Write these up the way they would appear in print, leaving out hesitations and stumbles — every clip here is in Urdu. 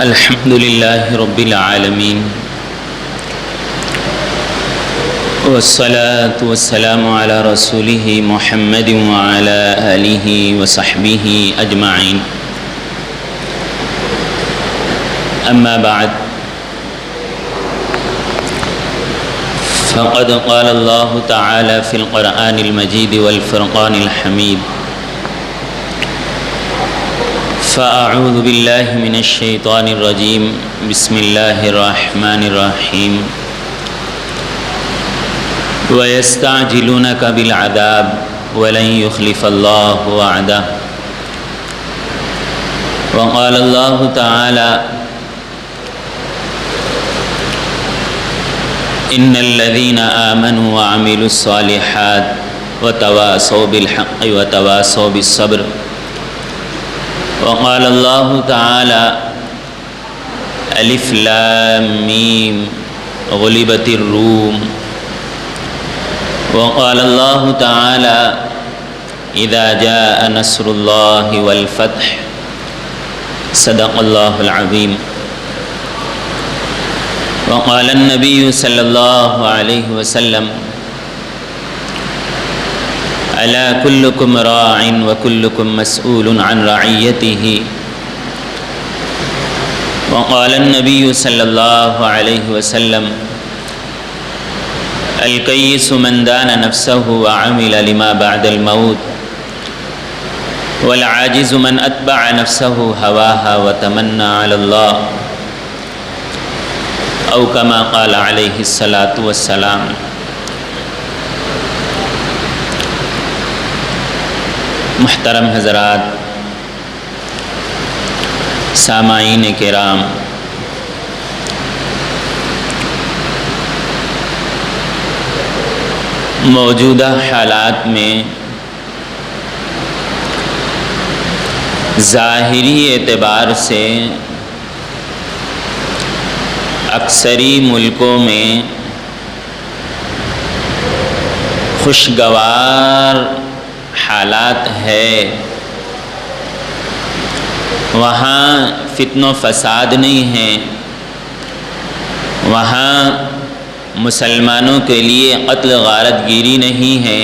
الحمد لله رب العالمين والصلاة والسلام على رسوله محمد وعلى آله وصحبه أجمعين. أما بعد، فقد قال الله تعالى في القرآن المجيد والفرقان الحميد: فأعوذ بالله من الشيطان الرجيم. بسم الله الرحمن الرحيم. ويستعجلونك بالعذاب ولن يخلف الله وعده. وقال الله تعالى: إن الذين آمنوا وعملوا الصالحات وتواصوا بالحق وتواصوا بالصبر. وقال الله تعالى: ألف لام ميم غلبت الروم. وقال الله تعالى: إذا جاء نصر الله والفتح. صدق الله العظيم. وقال النبي صلى الله عليه وسلم: ألا كلكم راع وكلكم مسؤول عن رعيته. وقال النبي صلى الله عليه وسلم: الكيس من دان نفسه وعمل لما بعد الموت، والعاجز من أتبع نفسه هواها وتمنى على الله، أو كما قال عليه الصلاة والسلام. محترم حضرات، سامعین کرام، موجودہ حالات میں ظاہری اعتبار سے اکثری ملکوں میں خوشگوار حالات ہے. وہاں فتن و فساد نہیں ہے، وہاں مسلمانوں کے لیے قتل غارت گیری نہیں ہے،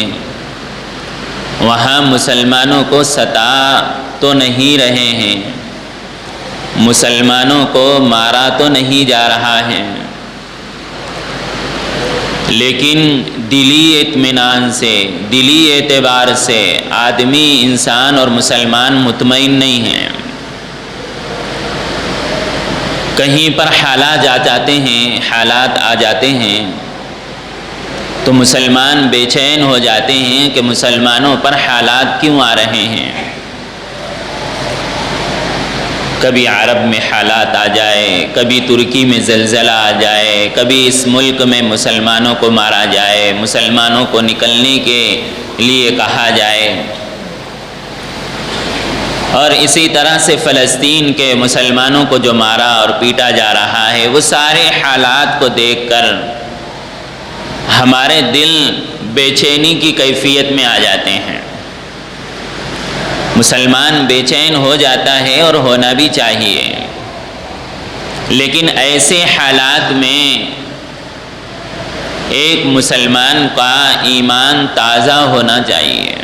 وہاں مسلمانوں کو ستا تو نہیں رہے ہیں، مسلمانوں کو مارا تو نہیں جا رہا ہے، لیکن دلی اطمینان سے، دلی اعتبار سے آدمی، انسان اور مسلمان مطمئن نہیں ہیں. کہیں پر حالات آ جاتے ہیں تو مسلمان بے چین ہو جاتے ہیں کہ مسلمانوں پر حالات کیوں آ رہے ہیں. کبھی عرب میں حالات آ جائے، کبھی ترکی میں زلزلہ آ جائے، کبھی اس ملک میں مسلمانوں کو مارا جائے، مسلمانوں کو نکلنے کے لیے کہا جائے، اور اسی طرح سے فلسطین کے مسلمانوں کو جو مارا اور پیٹا جا رہا ہے، وہ سارے حالات کو دیکھ کر ہمارے دل بے چینی کی کیفیت میں آ جاتے ہیں. مسلمان بے چین ہو جاتا ہے اور ہونا بھی چاہیے، لیکن ایسے حالات میں ایک مسلمان کا ایمان تازہ ہونا چاہیے.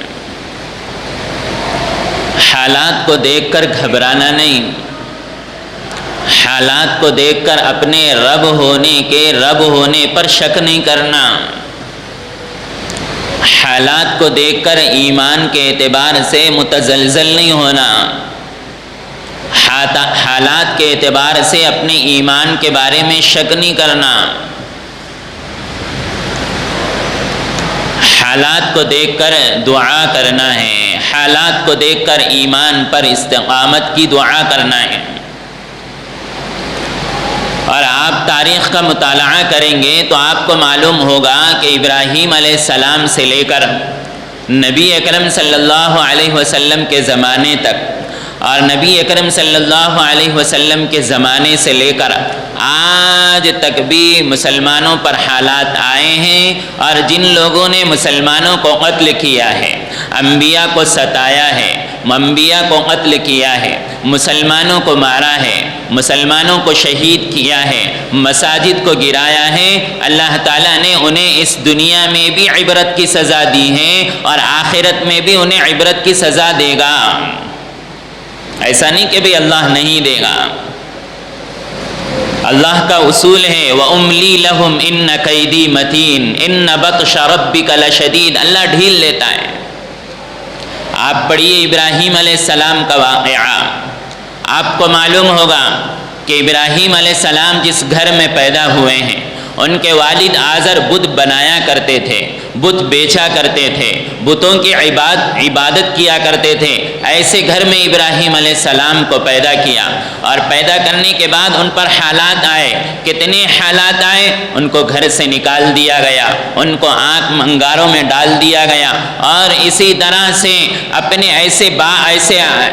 حالات کو دیکھ کر گھبرانا نہیں، حالات کو دیکھ کر اپنے رب ہونے پر شک نہیں کرنا، حالات کو دیکھ کر ایمان کے اعتبار سے متزلزل نہیں ہونا، حالات کے اعتبار سے اپنے ایمان کے بارے میں شک نہیں کرنا، حالات کو دیکھ کر دعا کرنا ہے، حالات کو دیکھ کر ایمان پر استقامت کی دعا کرنا ہے. اور آپ تاریخ کا مطالعہ کریں گے تو آپ کو معلوم ہوگا کہ ابراہیم علیہ السلام سے لے کر نبی اکرم صلی اللہ علیہ وسلم کے زمانے تک، اور نبی اکرم صلی اللہ علیہ وسلم کے زمانے سے لے کر آج تک بھی مسلمانوں پر حالات آئے ہیں، اور جن لوگوں نے مسلمانوں کو قتل کیا ہے، انبیاء کو ستایا ہے، انبیاء کو قتل کیا ہے، مسلمانوں کو مارا ہے، مسلمانوں کو شہید کیا ہے، مساجد کو گرایا ہے، اللہ تعالیٰ نے انہیں اس دنیا میں بھی عبرت کی سزا دی ہے اور آخرت میں بھی انہیں عبرت کی سزا دے گا۔ ایسا نہیں کہ بھی اللہ نہیں دے گا، اللہ کا اصول ہے وَأُمْلِي لَهُمْ إِنَّ كَيْدِي مَتِينٌ إِنَّ بَطْشَ رَبِّكَ لَشَدِيدٌ۔ اللہ ڈھیل لیتا ہے۔ آپ پڑھیے ابراہیم علیہ السلام کا واقعہ، آپ کو معلوم ہوگا کہ ابراہیم علیہ السلام جس گھر میں پیدا ہوئے ہیں ان کے والد آزر بت بنایا کرتے تھے، بت بیچا کرتے تھے، بتوں کی عبادت کیا کرتے تھے۔ ایسے گھر میں ابراہیم علیہ السلام کو پیدا کیا اور پیدا کرنے کے بعد ان پر حالات آئے، کتنے حالات آئے، ان کو گھر سے نکال دیا گیا، ان کو آنکھ انگاروں میں ڈال دیا گیا اور اسی طرح سے اپنے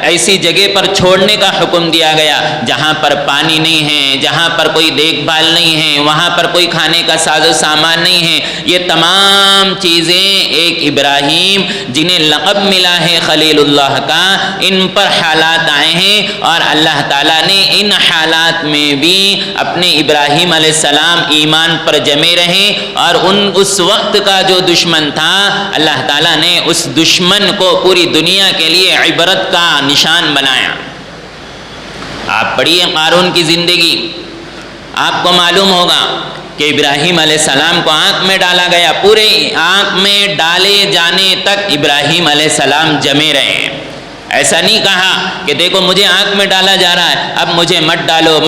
ایسی جگہ پر چھوڑنے کا حکم دیا گیا جہاں پر پانی نہیں ہے، جہاں پر کوئی دیکھ بھال نہیں ہے، وہاں پر کوئی کھانے کا ساز و سامان نہیں ہے۔ یہ تمام چیزیں ایک ابراہیم جنہیں لقب ملا ہے خلیل اللہ کا، ان پر حالات آئے ہیں اور اللہ تعالیٰ نے ان حالات میں بھی اپنے ابراہیم علیہ السلام ایمان پر جمے رہے اور اس وقت کا جو دشمن تھا اللہ تعالیٰ نے اس دشمن کو پوری دنیا کے لیے عبرت کا نشان بنایا۔ آپ پڑھیے قارون کی زندگی، آپ کو معلوم ہوگا کہ ابراہیم علیہ السلام کو آنکھ میں ڈالا گیا، پورے آنکھ میں ڈالے جانے تک ابراہیم علیہ السلام جمے رہے۔ ایسا نہیں کہا کہ دیکھو مجھے آنکھ میں ڈالا جا رہا ہے، اب مجھے مت ڈالو،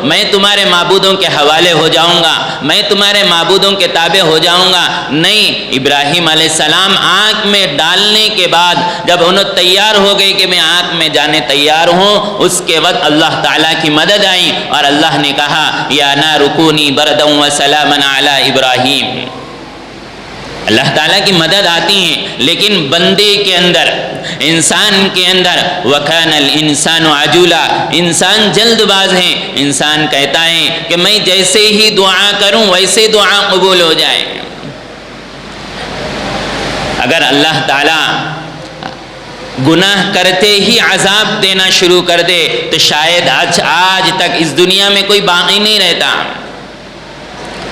میں تمہارے معبودوں کے حوالے ہو جاؤں گا، میں تمہارے معبودوں کے تابع ہو جاؤں گا۔ نہیں، ابراہیم علیہ السلام آنکھ میں ڈالنے کے بعد جب انہوں تیار ہو گئے کہ میں آنکھ میں جانے تیار ہوں، اس کے وقت اللہ تعالیٰ کی مدد آئی اور اللہ نے کہا یا نار کونی بردا وسلاما علی ابراہیم۔ اللہ تعالیٰ کی مدد آتی ہے لیکن بندے کے اندر، انسان کے اندر وَكَانَ الْإِنسَانُ عَجُولًا، انسان جلد باز ہے، انسان کہتا ہے کہ میں جیسے ہی دعا کروں ویسے دعا قبول ہو جائے۔ اگر اللہ تعالیٰ گناہ کرتے ہی عذاب دینا شروع کر دے تو شاید آج تک اس دنیا میں کوئی باقی نہیں رہتا۔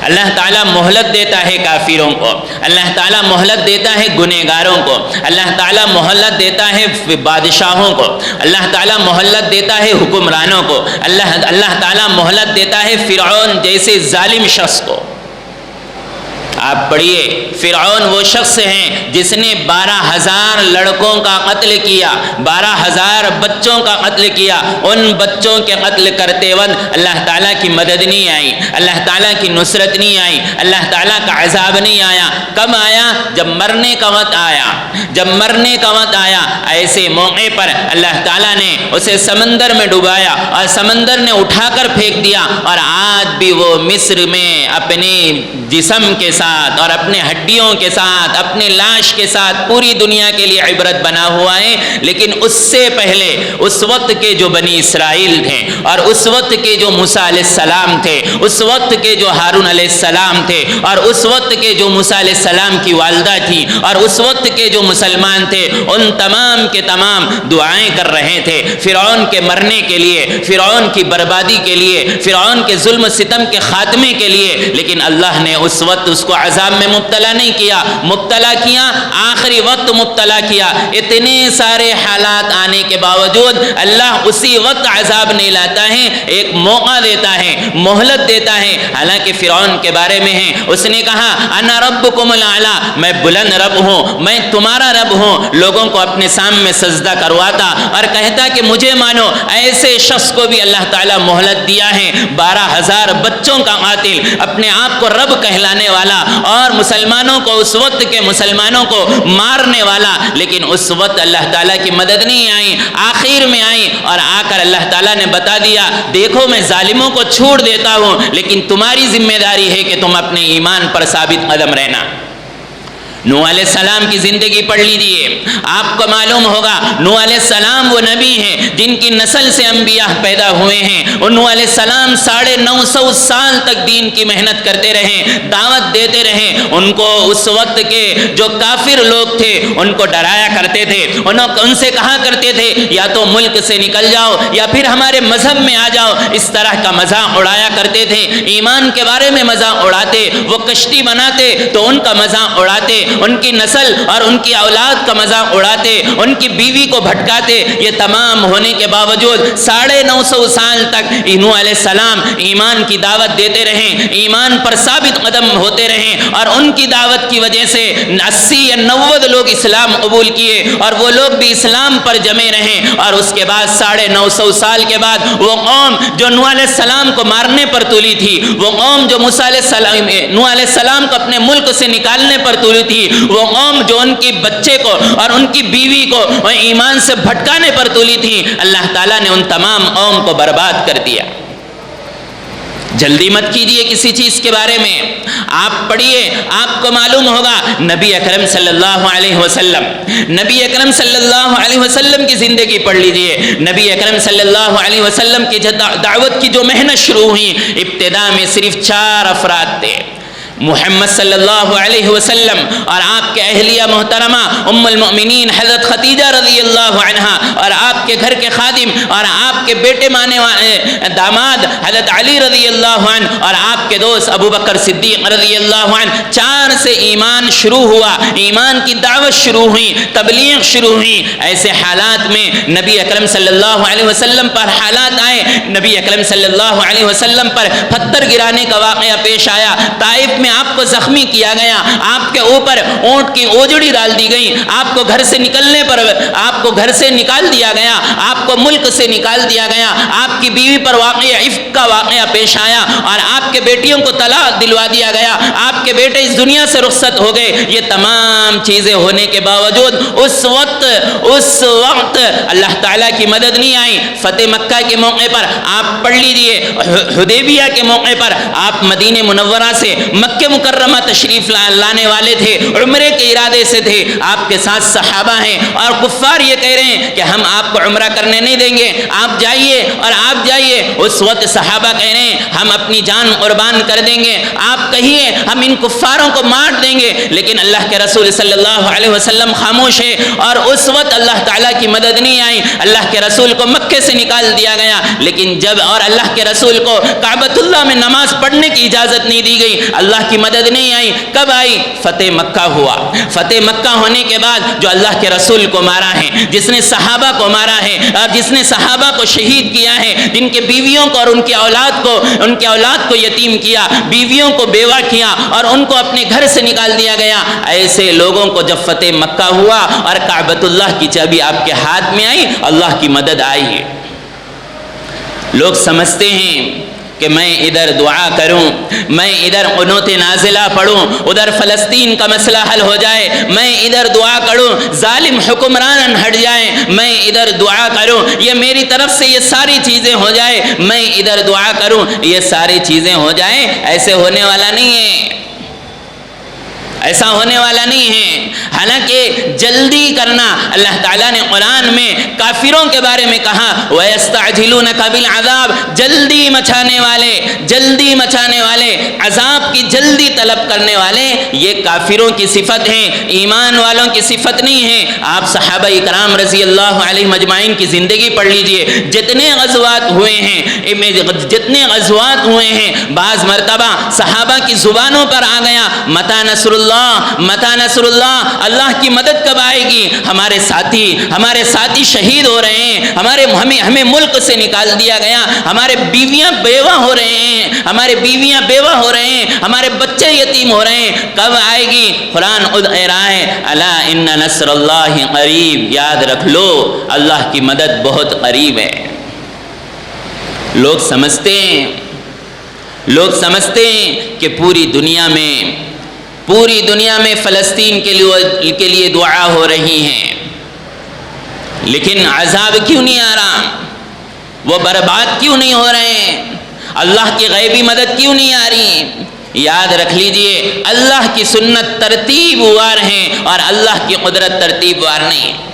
اللہ تعالیٰ مہلت دیتا ہے کافروں کو، اللہ تعالیٰ مہلت دیتا ہے گنہگاروں کو، اللہ تعالیٰ مہلت دیتا ہے بادشاہوں کو، اللہ تعالیٰ مہلت دیتا ہے حکمرانوں کو، اللہ تعالیٰ مہلت دیتا ہے فرعون جیسے ظالم شخص کو۔ آپ پڑھیے، فرعون وہ شخص ہیں جس نے 12,000 لڑکوں کا قتل کیا، 12,000 بچوں کا قتل کیا۔ ان بچوں کے قتل کرتے وقت اللہ تعالیٰ کی مدد نہیں آئی، اللہ تعالیٰ کی نصرت نہیں آئی، اللہ تعالیٰ کا عذاب نہیں آیا۔ کب آیا؟ جب مرنے کا وقت آیا، جب مرنے کا وقت آیا، ایسے موقع پر اللہ تعالیٰ نے اسے سمندر میں ڈبایا اور سمندر نے اٹھا کر پھینک دیا، اور آج بھی وہ مصر میں اپنے جسم کے ساتھ اور اپنے ہڈیوں کے ساتھ، اپنے لاش کے ساتھ پوری دنیا کے لیے عبرت بنا ہوا ہے۔ لیکن اس سے پہلے اس وقت کے جو بنی اسرائیل تھے اور اس وقت کے جو موسیٰ علیہ السلام تھے، اس وقت کے جو ہارون علیہ السلام تھے اور اس وقت کے جو موسیٰ علیہ السلام کی والدہ تھی اور اس وقت کے جو مسلمان تھے، ان تمام کے تمام دعائیں کر رہے تھے فرعون کے مرنے کے لیے، فرعون کی بربادی کے لیے، فرعون کے ظلم و ستم کے خاتمے کے لیے۔ لیکن اللہ نے اس وقت اس کو عذاب میں مبتلا نہیں کیا، مبتلا کیا آخری وقت مبتلا کیا۔ اتنے سارے حالات آنے کے باوجود اللہ اسی وقت عذاب نہیں لاتا ہے، ایک موقع دیتا ہے، مہلت دیتا ہے۔ حالانکہ فرعون کے بارے میں ہے، اس نے کہا انا ربکم الاعلی، میں بلند رب ہوں، میں تمہارا رب ہوں، لوگوں کو اپنے سامنے سجدہ کرواتا اور کہتا کہ مجھے مانو۔ ایسے شخص کو بھی اللہ تعالیٰ مہلت دیا ہے، 12,000 بچوں کا قاتل، اپنے آپ کو رب کہلانے والا اور مسلمانوں کو اس وقت کے مسلمانوں کو مارنے والا، لیکن اس وقت اللہ تعالیٰ کی مدد نہیں آئی، آخر میں آئی اور آ کر اللہ تعالیٰ نے بتا دیا دیکھو میں ظالموں کو چھوڑ دیتا ہوں لیکن تمہاری ذمہ داری ہے کہ تم اپنے ایمان پر ثابت قدم رہنا۔ نوح علیہ السلام کی زندگی پڑھ لیجئے، آپ کو معلوم ہوگا نوح علیہ السلام وہ نبی ہیں جن کی نسل سے انبیاء پیدا ہوئے ہیں۔ اور نوح علیہ السلام 950 سال تک دین کی محنت کرتے رہے، دعوت دیتے رہے۔ ان کو اس وقت کے جو کافر لوگ تھے ان کو ڈرایا کرتے تھے، ان سے کہا کرتے تھے یا تو ملک سے نکل جاؤ یا پھر ہمارے مذہب میں آ جاؤ، اس طرح کا مذاق اڑایا کرتے تھے۔ ایمان کے بارے میں مذاق اڑاتے، وہ کشتی بناتے تو ان کا مذاق اڑاتے، ان کی نسل اور ان کی اولاد کا مذاق اڑاتے، ان کی بیوی کو بھٹکاتے۔ یہ تمام ہونے کے باوجود 950 سال تک نوح علیہ السلام ایمان کی دعوت دیتے رہے، ایمان پر ثابت قدم ہوتے رہے، اور ان کی دعوت کی وجہ سے 80 یا 90 لوگ اسلام قبول کیے، اور وہ لوگ بھی اسلام پر جمے رہے۔ اور اس کے بعد 950 سال کے بعد وہ قوم جو نوح علیہ السلام کو مارنے پر تلی تھی، وہ قوم جو نوح علیہ السلام کو اپنے ملک سے نکالنے پر تلی تھی، وہ قوم جو ان کی بچے کو اور ان کی بیوی کو ایمان سے بھٹکانے پر تلی تھی، اللہ تعالیٰ نے ان تمام قوم کو برباد کر دیا۔ جلدی مت کیجئے کسی چیز کے بارے میں، آپ پڑھیے، آپ کو معلوم ہوگا نبی اکرم صلی اللہ علیہ وسلم، نبی اکرم صلی اللہ علیہ وسلم کی زندگی پڑھ لیجئے۔ نبی اکرم صلی اللہ علیہ وسلم کی دعوت کی جو محنت شروع ہوئی، ابتدا میں صرف 4 افراد تھے، محمد صلی اللہ علیہ وسلم اور آپ کے اہلیہ محترمہ ام المؤمنین حضرت خدیجہ رضی اللہ عنہا، اور آپ کے گھر کے خادم اور آپ کے بیٹے مانے والے داماد حضرت علی رضی اللہ عنہ، اور آپ کے دوست ابو بکر صدیق رضی اللہ عنہ۔ 4 سے ایمان شروع ہوا، ایمان کی دعوت شروع ہوئی، تبلیغ شروع ہوئی۔ ایسے حالات میں نبی اکرم صلی اللہ علیہ وسلم پر حالات آئے، نبی اکرم صلی اللہ علیہ وسلم پر پتھر گرانے کا واقعہ پیش آیا، طائف میں آپ کو زخمی کیا گیا، آپ کے اوپر اونٹ کی اوجڑی ڈال دی گئی، آپ کو گھر سے نکلنے پر آپ کو گھر سے نکال دیا گیا، آپ کو ملک سے نکال دیا گیا، آپ کی بیوی پر واقعہ عفق کا واقعہ پیش آیا، اور آپ کے بیٹیوں کو طلاق دلوا دیا گیا، آپ کے بیٹے اس دنیا سے رخصت ہو گئے۔ یہ تمام چیزیں ہونے کے باوجود اس وقت اللہ تعالیٰ کی مدد نہیں آئی۔ فتح مکہ کے موقع پر آپ پڑھ لیجئے، حدیبیہ کے موقع پر آپ مدینہ منورہ سے مکہ مکرمہ تشریف لانے والے تھے، عمرے کے ارادے سے تھے، آپ کے ساتھ صحابہ ہیں، اور کفار یہ کہہ رہے ہیں کہ ہم آپ کو عمرہ کرنے نہیں دیں گے، آپ جائیے اور آپ جائیے۔ اس وقت صحابہ کہہ رہے ہیں ہم اپنی جان قربان کر دیں گے، آپ کہیے ہم ان کفاروں کو مار دیں گے، لیکن اللہ کے رسول صلی اللہ علیہ وسلم خاموش ہے، اور اس وقت اللہ تعالیٰ کی مدد نہیں آئی۔ اللہ کے رسول کو مکے سے نکال دیا گیا، لیکن جب اور اللہ کے رسول کو کعبۃ اللہ میں نماز پڑھنے کی اجازت نہیں دی گئی، اللہ کی مدد نہیں آئی۔ کب آئی؟ فتح مکہ ہوا۔ فتح مکہ ہونے کے بعد جو اللہ کے رسول کو مارا ہے، جس نے صحابہ کو مارا ہے، اور جس نے صحابہ کو شہید کیا ہے، جن کے بیویوں کو اور ان کی اولاد کو یتیم کیا، بیویوں کو بیوہ کیا، اور ان کو اپنے گھر سے نکال دیا گیا، ایسے لوگوں کو جب فتح مکہ ہوا اور کعبۃ اللہ کی چابی آپ کے ہاتھ میں آئی، اللہ کی مدد آئی ہے۔ لوگ سمجھتے ہیں کہ میں ادھر دعا کروں، میں ادھر قنوت نازلہ پڑھوں، ادھر فلسطین کا مسئلہ حل ہو جائے، میں ادھر دعا کروں ظالم حکمران ہٹ جائے، میں ادھر دعا کروں یہ میری طرف سے یہ ساری چیزیں ہو جائے، میں ادھر دعا کروں یہ ساری چیزیں ہو جائیں۔ ایسے ہونے والا نہیں ہے، ایسا ہونے والا نہیں ہے۔ حالانکہ جلدی کرنا، اللہ تعالیٰ نے قرآن میں کافروں کے بارے میں کہا وَيَسْتَعْجِلُونَكَ بِالْعَذَابِ، جلدی مچانے والے، عذاب کی جلدی طلب کرنے والے، یہ کافروں کی صفت ہیں، ایمان والوں کی صفت نہیں ہے۔ آپ صحابہ اکرام رضی اللہ علیہ مجمعین کی زندگی پڑھ لیجئے، جتنے غزوات ہوئے ہیں، بعض مرتبہ صحابہ کی زبانوں پر آ گیا متی نصر اللہ، اللہ کی مدد کب آئے گی، ہمارے ساتھی شہید ہو رہے ہیں، ہمیں ملک سے نکال دیا گیا، ہمارے بیویاں بیوہ ہو رہے ہیں، ہمارے بچے یتیم ہو رہے ہیں، کب آئے گی؟ قرآن خود کہہ رہا ہے الا ان نصر اللہ قریب، یاد رکھ لو اللہ کی مدد بہت قریب ہے۔ لوگ سمجھتے ہیں کہ پوری دنیا میں فلسطین کے لیے دعا ہو رہی ہیں، لیکن عذاب کیوں نہیں آ رہا؟ وہ برباد کیوں نہیں ہو رہے ہیں؟ اللہ کی غیبی مدد کیوں نہیں آ رہی؟ یاد رکھ لیجئے اللہ کی سنت ترتیب وار ہیں اور اللہ کی قدرت ترتیب وار نہیں ہے۔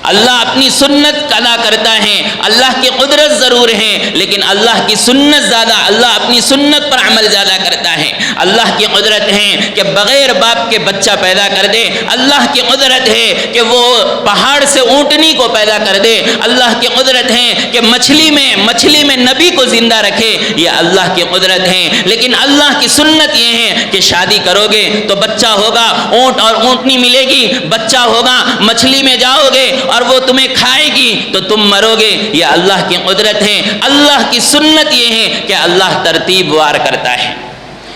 اللہ اپنی سنت ادا کرتا ہے، اللہ کی قدرت ضرور ہے، لیکن اللہ کی سنت زیادہ، اللہ اپنی سنت پر عمل زیادہ کرتا ہے۔ اللہ کی قدرت ہے کہ بغیر باپ کے بچہ پیدا کر دے، اللہ کی قدرت ہے کہ وہ پہاڑ سے اونٹنی کو پیدا کر دے، اللہ کی قدرت ہے کہ مچھلی میں نبی کو زندہ رکھے، یہ اللہ کی قدرت ہے۔ لیکن اللہ کی سنت یہ ہے کہ شادی کرو گے تو بچہ ہوگا، اونٹ اور اونٹنی ملے گی، بچہ ہوگا، مچھلی میں جاؤ گے اور وہ تمہیں کھائے گی تو تم مرو گے، یہ اللہ کی قدرت ہے۔ اللہ کی سنت یہ ہے کہ اللہ ترتیب وار کرتا ہے۔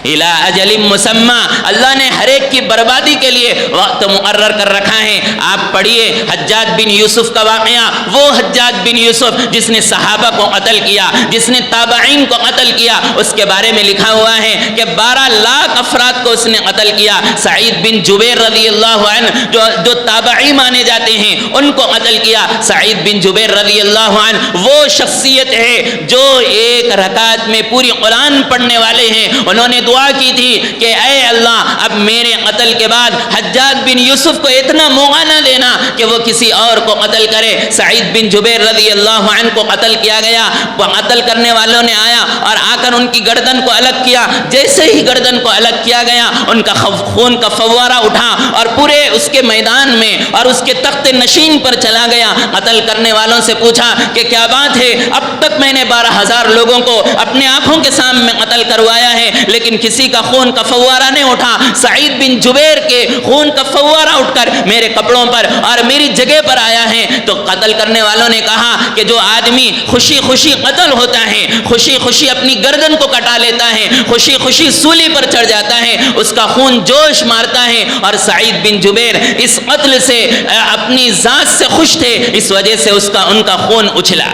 الی اجل مسمی، اللہ نے ہر ایک کی بربادی کے لیے وقت مقرر کر رکھا ہے۔ آپ پڑھیے حجاج بن یوسف کا واقعہ، وہ حجاج بن یوسف جس نے صحابہ کو قتل کیا، جس نے تابعین کو قتل کیا، اس کے بارے میں لکھا ہوا ہے کہ 12 لاکھ افراد کو اس نے قتل کیا۔ سعید بن جبیر رضی اللہ عنہ جو تابعی مانے جاتے ہیں ان کو قتل کیا۔ سعید بن جبیر رضی اللہ عنہ وہ شخصیت ہے جو ایک رکعت میں پوری قرآن پڑھنے والے ہیں۔ انہوں نے دعا کی تھی کہ اے اللہ اب میرے قتل کے بعد حجاج بن یوسف کو اتنا موقع نہ دینا کہ وہ کسی اور کو قتل کرے۔ سعید بن جبیر رضی اللہ عنہ کو قتل کیا گیا، وہ قتل کرنے والوں نے آیا اور آ کر ان کی گردن کو الگ کیا۔ جیسے ہی گردن کو الگ کیا گیا ان کا خون کا فوارہ اٹھا اور پورے اس کے میدان میں اور اس کے تخت نشین پر چلا گیا۔ قتل کرنے والوں سے پوچھا کہ کیا بات ہے، اب تک میں نے 12,000 لوگوں کو اپنے آنکھوں کے سامنے قتل کروایا ہے لیکن کسی کا خون کا فوارہ نہیں اٹھا۔ سعید بن جبیر کے خون کا فوارہ اٹھ کر میرے کپڑوں پر اور میری جگہ پر آیا ہے۔ تو قتل کرنے والوں نے کہا کہ جو آدمی خوشی خوشی قتل ہوتا ہے، خوشی خوشی اپنی گردن کو کٹا لیتا ہے، خوشی خوشی سولی پر چڑھ جاتا ہے، اس کا خون جوش مارتا ہے۔ اور سعید بن جبیر اس قتل سے اپنی ذات سے خوش تھے، اس وجہ سے ان کا خون اچھلا۔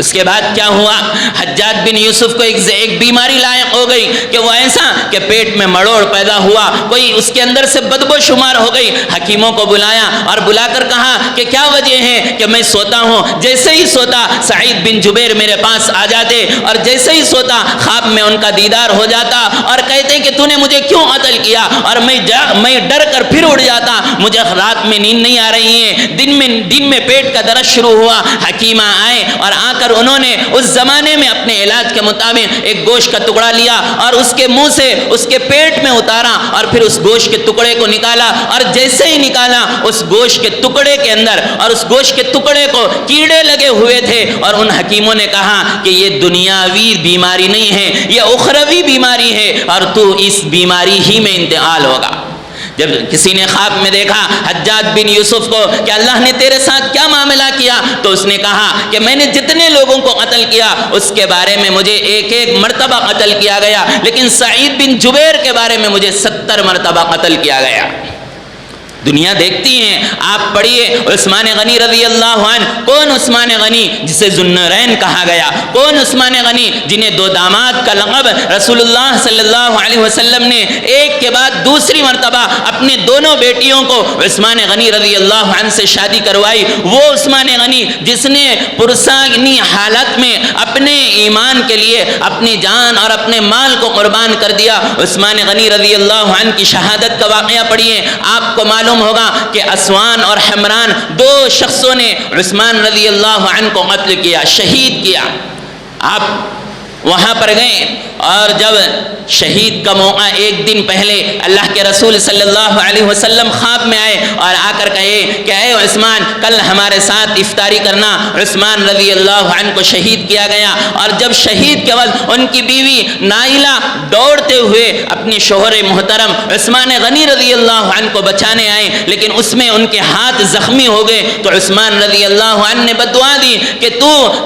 اس کے بعد کیا ہوا، حجاج بن یوسف کو ایک بیماری لاحق ہو گئی کہ وہ ایسا کہ پیٹ میں مڑوڑ پیدا ہوا، کوئی اس کے اندر سے بدبو شمار ہو گئی۔ حکیموں کو بلایا اور بلا کر کہا کہ کیا وجہ ہے کہ میں سوتا ہوں، جیسے ہی سوتا سعید بن جبیر میرے پاس آ جاتے اور جیسے ہی سوتا خواب میں ان کا دیدار ہو جاتا اور کہتے کہ تو نے مجھے کیوں قتل کیا، اور میں ڈر کر پھر اٹھ جاتا، مجھے رات میں نیند نہیں آ رہی ہے، دن میں پیٹ کا درد شروع ہوا۔ حکیمہ آئے اور آ کر انہوں نے اس زمانے میں اپنے علاج کے مطابق ایک گوشت کا ٹکڑا لیا اور اس کے منہ سے اس کے پیٹ میں اتارا اور پھر اس گوشت کے ٹکڑے کو نکالا، اور جیسے ہی نکالا اس گوشت کے ٹکڑے کے اندر اور اس گوشت کے ٹکڑے کو کیڑے لگے ہوئے تھے۔ اور ان حکیموں نے کہا کہ یہ دنیاوی بیماری نہیں ہے، یہ اخروی بیماری ہے اور تو اس بیماری ہی میں انتقال ہوگا۔ جب کسی نے خواب میں دیکھا حجاج بن یوسف کو کہ اللہ نے تیرے ساتھ کیا معاملہ کیا، تو اس نے کہا کہ میں نے جتنے لوگوں کو قتل کیا اس کے بارے میں مجھے ایک مرتبہ قتل کیا گیا، لیکن سعید بن جبیر کے بارے میں مجھے 70 مرتبہ قتل کیا گیا۔ دنیا دیکھتی ہیں، آپ پڑھیے عثمان غنی رضی اللہ عنہ، کون عثمان غنی جسے ذوالنورین کہا گیا، کون عثمان غنی جنہیں 2 داماد کا لقب رسول اللہ صلی اللہ علیہ وسلم نے ایک کے بعد دوسری مرتبہ اپنے دونوں بیٹیوں کو عثمان غنی رضی اللہ عنہ سے شادی کروائی۔ وہ عثمان غنی جس نے پرسانی حالت میں اپنے ایمان کے لیے اپنی جان اور اپنے مال کو قربان کر دیا۔ عثمان غنی رضی اللہ عنہ کی شہادت کا واقعہ پڑھیے، آپ کو معلوم ہوگا کہ اسوان اور حمران 2 شخصوں نے عثمان رضی اللہ عنہ کو قتل کیا، شہید کیا۔ آپ وہاں پر گئے اور جب شہید کا موقع ایک دن پہلے اللہ کے رسول صلی اللہ علیہ وسلم خواب میں آئے اور آ کر کہے کہ اے عثمان کل ہمارے ساتھ افطاری کرنا۔ عثمان رضی اللہ عنہ کو شہید کیا گیا، اور جب شہید کے وقت ان کی بیوی نائلہ دوڑتے ہوئے اپنی شوہر محترم عثمان غنی رضی اللہ عنہ کو بچانے آئے، لیکن اس میں ان کے ہاتھ زخمی ہو گئے تو عثمان رضی اللہ عنہ نے بددعا دی کہ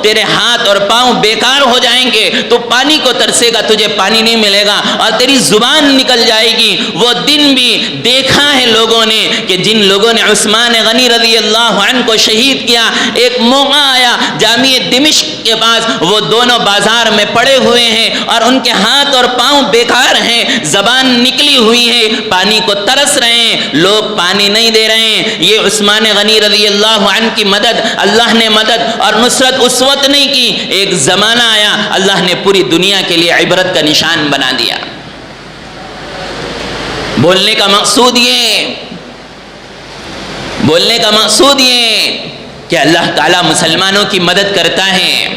تیرے ہاتھ اور پاؤں بیکار ہو جائیں گے، تو پانی کو ترسے گا، تجھے پانی نہیں ملے گا اور تیری زبان نکل جائے گی۔ وہ دن بھی دیکھا ہے لوگوں نے کہ جن لوگوں نے عثمان غنی رضی اللہ عنہ کو شہید کیا، ایک موقع آیا جامع دمشق کے پاس، وہ دونوں بازار میں پڑے ہوئے ہیں اور ان کے ہاتھ اور پاؤں بیکار ہیں، زبان نکلی ہوئی ہے، پانی کو ترس رہے ہیں، لوگ پانی نہیں دے رہے ہیں۔ یہ عثمان غنی رضی اللہ عنہ کی مدد، اللہ نے مدد اور نصرت اس وقت نہیں کی، ایک زمانہ آیا اللہ نے پوری دنیا کے لیے عبرت کا نشان بنا دیا۔ بولنے کا مقصود یہ کہ اللہ تعالیٰ مسلمانوں کی مدد کرتا ہے،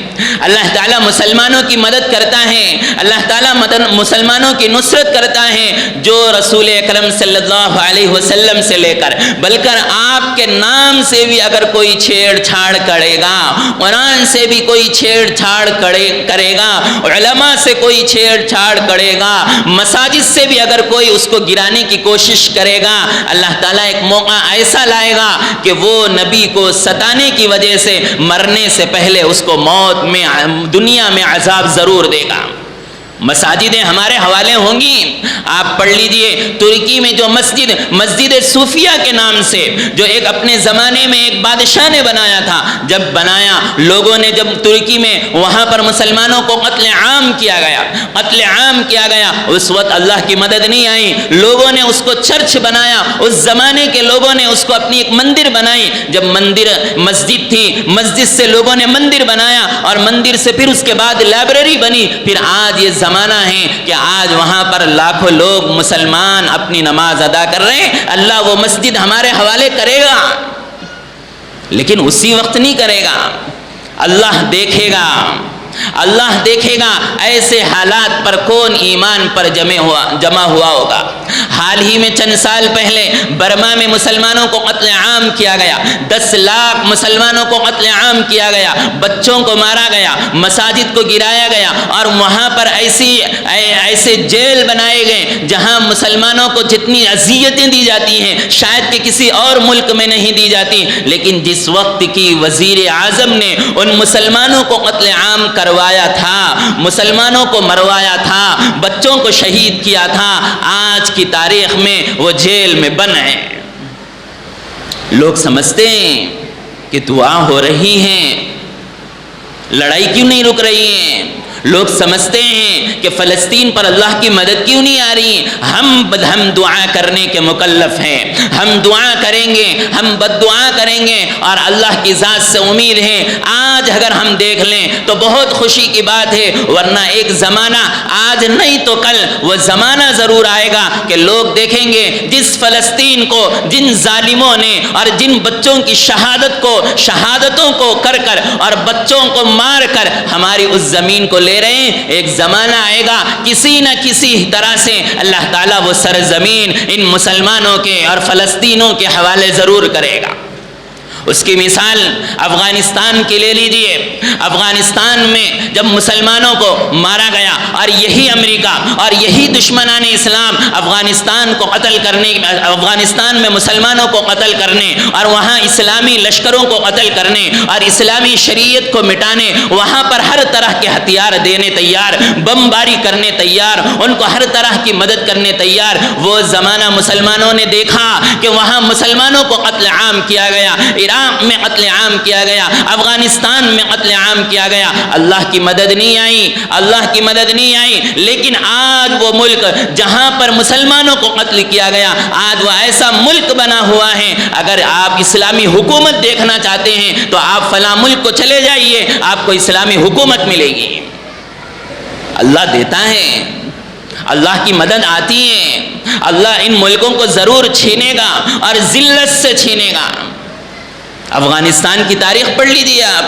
اللہ تعالیٰ مسلمانوں کی مدد کرتا ہے، اللہ تعالیٰ مسلمانوں کی نصرت کرتا ہے، جو رسول اکرم صلی اللہ علیہ وسلم سے لے کر بلکہ آپ کے نام سے بھی اگر کوئی چھیڑ چھاڑ کرے گا، قرآن سے بھی کوئی چھیڑ چھاڑ کرے گا، علماء سے کوئی چھیڑ چھاڑ کرے گا، مساجد سے بھی اگر کوئی اس کو گرانے کی کوشش کرے گا، اللہ تعالیٰ ایک موقع ایسا لائے گا کہ وہ نبی کو ستانے کی وجہ سے مرنے سے پہلے اس کو موت میں دنیا میں عذاب ضرور دے گا۔ مساجدیں ہمارے حوالے ہوں گی، آپ پڑھ لیجئے ترکی میں جو مسجد صوفیہ کے نام سے جو ایک اپنے زمانے میں ایک بادشاہ نے بنایا تھا، جب بنایا لوگوں نے، جب ترکی میں وہاں پر مسلمانوں کو قتل عام کیا گیا، اس وقت اللہ کی مدد نہیں آئی، لوگوں نے اس کو چرچ بنایا، اس زمانے کے لوگوں نے اس کو اپنی ایک مندر بنائی، جب مسجد تھی، مسجد سے لوگوں نے مندر بنایا اور مندر سے پھر اس کے بعد لائبریری بنی، پھر آج یہ زمانہ ہے کہ آج وہاں پر لاکھوں لوگ مسلمان اپنی نماز ادا کر رہے ہیں، اللہ وہ مسجد ہمارے حوالے کرے گا، لیکن اسی وقت نہیں کرے گا، اللہ دیکھے گا ایسے حالات پر کون ایمان پر جمع ہوا ہوگا۔ حال ہی میں چند سال پہلے برما میں مسلمانوں کو قتل عام کیا گیا، 10 لاکھ مسلمانوں کو قتل عام کیا گیا، بچوں کو مارا گیا، مساجد کو گرایا گیا، اور وہاں پر ایسے جیل بنائے گئے جہاں مسلمانوں کو جتنی اذیتیں دی جاتی ہیں شاید کہ کسی اور ملک میں نہیں دی جاتی، لیکن جس وقت کی وزیر اعظم نے ان مسلمانوں کو قتل عام کروایا تھا، مسلمانوں کو مروایا تھا، بچوں کو شہید کیا تھا، آج کی تاریخ میں وہ جیل میں بند ہیں۔ لوگ سمجھتے ہیں کہ دعا ہو رہی ہے، لڑائی کیوں نہیں رک رہی ہے؟ لوگ سمجھتے ہیں کہ فلسطین پر اللہ کی مدد کیوں نہیں آ رہی؟ ہم دعا کرنے کے مکلف ہیں، ہم دعا کریں گے، ہم بد دعا کریں گے، اور اللہ کی ذات سے امید ہے۔ آج اگر ہم دیکھ لیں تو بہت خوشی کی بات ہے، ورنہ ایک زمانہ آج نہیں تو کل وہ زمانہ ضرور آئے گا کہ لوگ دیکھیں گے جس فلسطین کو جن ظالموں نے اور جن بچوں کی شہادتوں کو کر اور بچوں کو مار کر ہماری اس زمین کو لے رہے ہیں، ایک زمانہ آئے گا کسی نہ کسی طرح سے اللہ تعالیٰ وہ سرزمین ان مسلمانوں کے اور فلسطینوں کے حوالے ضرور کرے گا۔ اس کی مثال افغانستان کی لے لیجئے۔ افغانستان میں جب مسلمانوں کو مارا گیا اور یہی امریکہ اور یہی دشمنان اسلام افغانستان میں مسلمانوں کو قتل کرنے اور وہاں اسلامی لشکروں کو قتل کرنے اور اسلامی شریعت کو مٹانے، وہاں پر ہر طرح کے ہتھیار دینے تیار، بمباری کرنے تیار، ان کو ہر طرح کی مدد کرنے تیار، وہ زمانہ مسلمانوں نے دیکھا کہ وہاں مسلمانوں کو قتل عام کیا گیا، عراق میں قتل عام کیا گیا، افغانستان میں قتل عام کیا گیا، اللہ کی مدد نہیں آئی، لیکن آج وہ ملک جہاں پر مسلمانوں کو قتل کیا گیا، آج وہ ایسا ملک بنا ہوا ہے۔ اگر آپ اسلامی حکومت دیکھنا چاہتے ہیں تو آپ فلاں ملک کو چلے جائیے، آپ کو اسلامی حکومت ملے گی۔ اللہ دیتا ہے، اللہ کی مدد آتی ہے، اللہ ان ملکوں کو ضرور چھینے گا اور ذلت سے چھینے گا۔ افغانستان کی تاریخ پڑھ لیجیے آپ،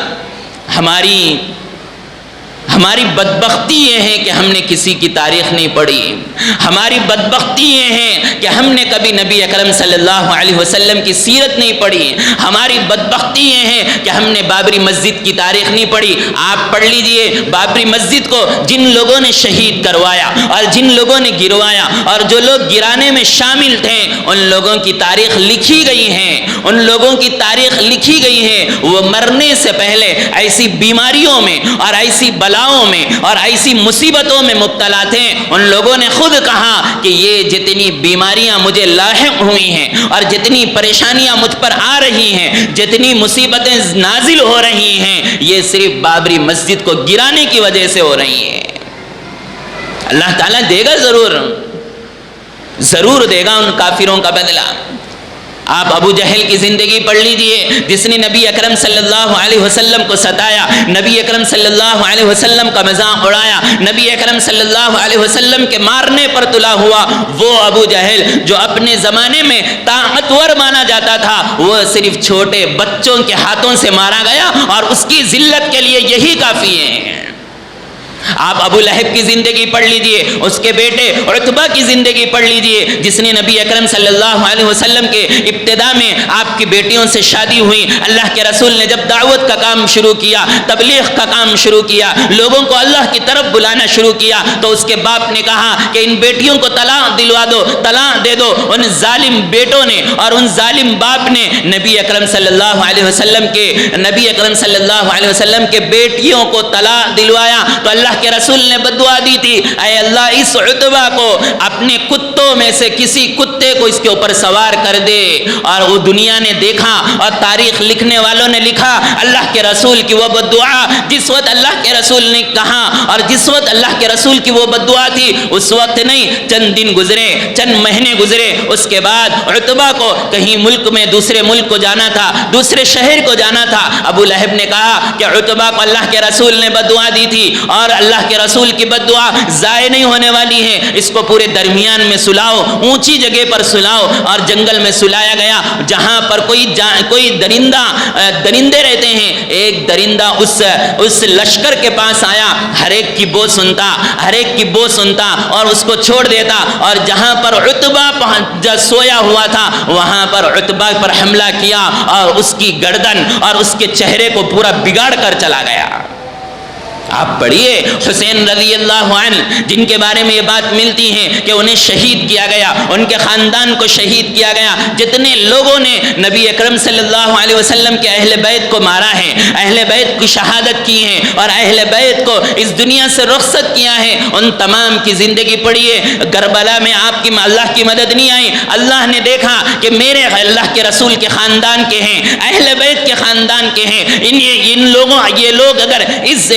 ہماری بدبختی یہ ہے کہ ہم نے کسی کی تاریخ نہیں پڑھی، ہماری بدبختی یہ ہے کہ ہم نے کبھی نبی اکرم صلی اللہ علیہ وسلم کی سیرت نہیں پڑھی، ہماری بدبختی یہ ہے کہ ہم نے بابری مسجد کی تاریخ نہیں پڑھی۔ آپ پڑھ لیجئے بابری مسجد کو جن لوگوں نے شہید کروایا اور جن لوگوں نے گروایا اور جو لوگ گرانے میں شامل تھے، ان لوگوں کی تاریخ لکھی گئی ہے، وہ مرنے سے پہلے ایسی بیماریوں میں اور ایسی بلاؤں میں اور ایسی مصیبتوں میں مبتلا تھے۔ ان لوگوں نے خود کہا کہ یہ جتنی بیماریاں مجھے لاحق ہوئی ہیں اور جتنی پریشانیاں مجھ پر آ رہی ہیں، جتنی مصیبتیں نازل ہو رہی ہیں، یہ صرف بابری مسجد کو گرانے کی وجہ سے ہو رہی ہیں۔ اللہ تعالیٰ دے گا، ضرور دے گا ان کافروں کا بدلہ۔ آپ ابو جہل کی زندگی پڑھ لیجئے، جس نے نبی اکرم صلی اللہ علیہ وسلم کو ستایا، نبی اکرم صلی اللہ علیہ وسلم کا مذاق اڑایا، نبی اکرم صلی اللہ علیہ وسلم کے مارنے پر تلا ہوا وہ ابو جہل جو اپنے زمانے میں طاقتور مانا جاتا تھا، وہ صرف چھوٹے بچوں کے ہاتھوں سے مارا گیا اور اس کی ذلت کے لیے یہی کافی ہے۔ آپ ابو لہب کی زندگی پڑھ لیجئے، اس کے بیٹے عتبہ کی زندگی پڑھ لیجئے، جس نے نبی اکرم صلی اللہ علیہ وسلم کے ابتدا میں آپ کی بیٹیوں سے شادی ہوئی، اللہ کے رسول نے جب دعوت کا کام شروع کیا، تبلیغ کا کام شروع کیا، لوگوں کو اللہ کی طرف بلانا شروع کیا، تو اس کے باپ نے کہا کہ ان بیٹیوں کو طلاق دلوا دو، طلاق دے دو۔ ان ظالم بیٹوں نے اور ان ظالم باپ نے نبی اکرم صلی اللہ علیہ وسلم کے بیٹیوں کو طلاق دلوایا، تو اللہ کے رسول نے بددعا دی تھی، اے اللہ اس عتبہ کو اپنے کتوں میں سے کسی کتے کو اس کے اوپر سوار کر دے۔ اور وہ دنیا نے دیکھا اور تاریخ لکھنے والوں نے لکھا، اللہ کے رسول کی وہ بددعا جس وقت اللہ کے رسول نے کہا اور جس وقت اللہ کے رسول کی وہ بددعا تھی، اس وقت نہیں، چند دن گزرے، چند مہینے گزرے، اس کے بعد عتبہ کو کہیں ملک میں دوسرے ملک کو جانا تھا، دوسرے شہر کو جانا تھا۔ ابو لہب نے کہا کہ عتبہ کو اللہ کے رسول نے بددعا دی تھی اور اللہ کے رسول کی بددعا ضائع نہیں ہونے والی ہے، اس کو پورے درمیان میں سلاؤ، اونچی جگہ پر سلاؤ۔ اور جنگل میں سلایا گیا جہاں پر کوئی درندے رہتے ہیں۔ ایک درندہ اس لشکر کے پاس آیا، ہر ایک کی بو سنتا اور اس کو چھوڑ دیتا، اور جہاں پر عتبہ سویا ہوا تھا وہاں پر عتبہ پر حملہ کیا اور اس کی گردن اور اس کے چہرے کو پورا بگاڑ کر چلا گیا۔ آپ پڑھیے حسین رضی اللہ عنہ جن کے بارے میں یہ بات ملتی ہے کہ انہیں شہید کیا گیا، ان کے خاندان کو شہید کیا گیا۔ جتنے لوگوں نے نبی اکرم صلی اللہ علیہ وسلم کے اہل بیت کو مارا ہے، اہل بیت کی شہادت کی ہے اور اہل بیت کو اس دنیا سے رخصت کیا ہے، ان تمام کی زندگی پڑھیے۔ کربلا میں آپ کی اللہ کی مدد نہیں آئی، اللہ نے دیکھا کہ میرے اللہ کے رسول کے خاندان کے ہیں، اہل بیت کے خاندان کے ہیں، یہ لوگ اگر اس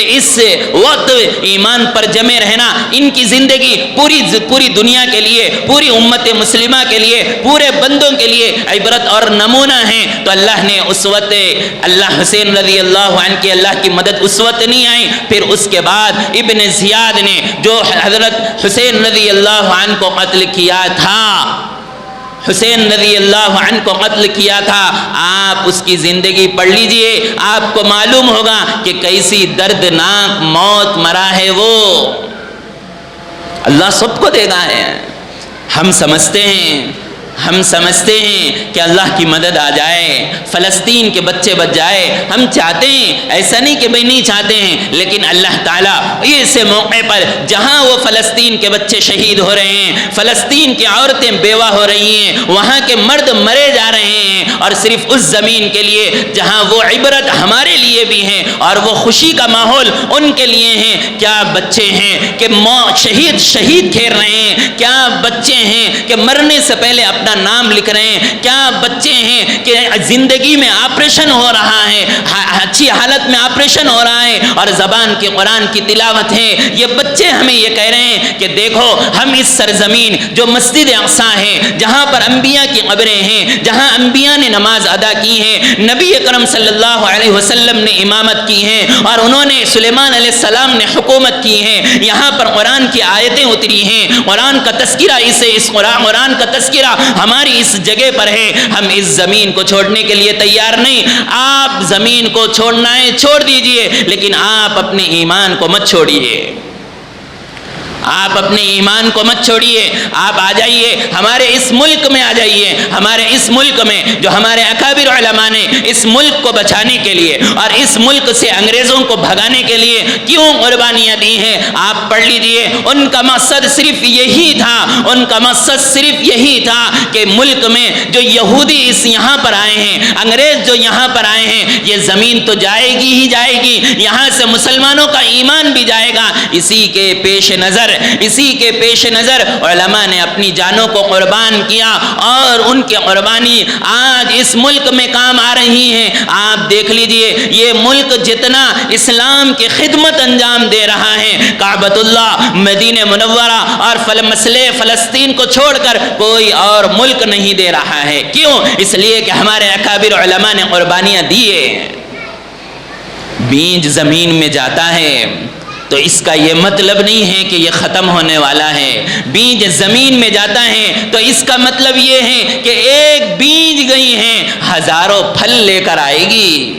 وقت ایمان پر جمے رہنا، ان کی زندگی پوری دنیا کے لیے، پوری امت مسلمہ کے لیے، پورے بندوں کے لیے عبرت اور نمونہ ہیں، تو اللہ نے اس وقت اللہ حسین رضی اللہ عنہ کی اللہ کی مدد اس وقت نہیں آئی۔ پھر اس کے بعد ابن زیاد نے جو حضرت حسین رضی اللہ عنہ کو قتل کیا تھا، حسین رضی اللہ عنہ کو قتل کیا تھا، آپ اس کی زندگی پڑھ لیجئے، آپ کو معلوم ہوگا کہ کیسی دردناک موت مرا ہے وہ۔ اللہ سب کو دیتا ہے، ہم سمجھتے ہیں کہ اللہ کی مدد آ جائے، فلسطین کے بچے بچ جائے، ہم چاہتے ہیں، ایسا نہیں کہ بھئی نہیں چاہتے ہیں، لیکن اللہ تعالیٰ ایسے موقع پر جہاں وہ فلسطین کے بچے شہید ہو رہے ہیں، فلسطین کی عورتیں بیوہ ہو رہی ہیں، وہاں کے مرد مرے جا رہے ہیں، اور صرف اس زمین کے لیے جہاں وہ عبرت ہمارے لیے بھی ہیں اور وہ خوشی کا ماحول ان کے لیے ہیں۔ کیا بچے ہیں کہ شہید کھیر رہے ہیں، کیا بچے ہیں کہ مرنے سے پہلے اپنا نام لکھ رہے ہیں، کیا بچے ہیں کہ زندگی میں آپریشن ہو رہا ہے، اچھی حالت میں آپریشن ہو رہا ہے اور زبان کی قرآن کی تلاوت ہے۔ یہ بچے ہمیں یہ کہہ رہے ہیں کہ دیکھو ہم اس سرزمین جو مسجد اقصیٰ ہے، جہاں پر انبیاء کی قبریں ہیں، جہاں انبیاء نے نماز ادا کی ہے، نبی اکرم صلی اللہ علیہ وسلم نے امامت کی ہے اور انہوں نے سلیمان علیہ السلام نے حکومت کی ہے، یہاں پر قرآن کی آیتیں اتری ہیں، قرآن کا تذکرہ قرآن کا تذکرہ ہماری اس جگہ پر ہے، ہم اس زمین کو چھوڑنے کے لیے تیار نہیں۔ آپ زمین کو چھوڑنا ہے چھوڑ دیجئے، لیکن آپ اپنے ایمان کو مت چھوڑیے، آپ اپنے ایمان کو مت چھوڑیے۔ آپ آ جائیے ہمارے اس ملک میں، آ جائیے ہمارے اس ملک میں، جو ہمارے اکابر علماء نے اس ملک کو بچانے کے لیے اور اس ملک سے انگریزوں کو بھگانے کے لیے کیوں قربانیاں دی ہیں، آپ پڑھ لیجئے۔ ان کا مقصد صرف یہی تھا کہ ملک میں جو یہودی یہاں پر آئے ہیں، انگریز جو یہاں پر آئے ہیں، یہ زمین تو جائے گی ہی جائے گی، یہاں سے مسلمانوں کا ایمان بھی جائے گا۔ اسی کے پیش نظر نظر پیش نظر علماء نے اپنی جانوں کو قربان کیا، اور ان کی قربانی آج اس ملک میں کام آ رہی ہے۔ آپ دیکھ لیجئے یہ ملک جتنا اسلام کی خدمت انجام دے رہا ہے، کعبۃ اللہ، مدینہ منورہ اور مسئلے فلسطین کو چھوڑ کر کوئی اور ملک نہیں دے رہا ہے۔ کیوں؟ اس لیے کہ ہمارے اکابر علماء نے قربانیاں دیے۔ بیج زمین میں جاتا ہے تو اس کا یہ مطلب نہیں ہے کہ یہ ختم ہونے والا ہے۔ بیج زمین میں جاتا ہے تو اس کا مطلب یہ ہے کہ ایک بیج گئی ہے، ہزاروں پھل لے کر آئے گی،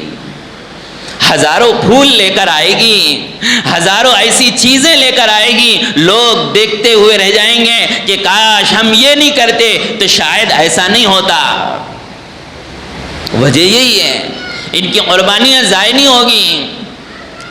ہزاروں پھول لے کر آئے گی، ہزاروں ایسی چیزیں لے کر آئے گی۔ لوگ دیکھتے ہوئے رہ جائیں گے کہ کاش ہم یہ نہیں کرتے تو شاید ایسا نہیں ہوتا۔ وجہ یہی ہے، ان کی قربانیاں ضائع نہیں ہوگی،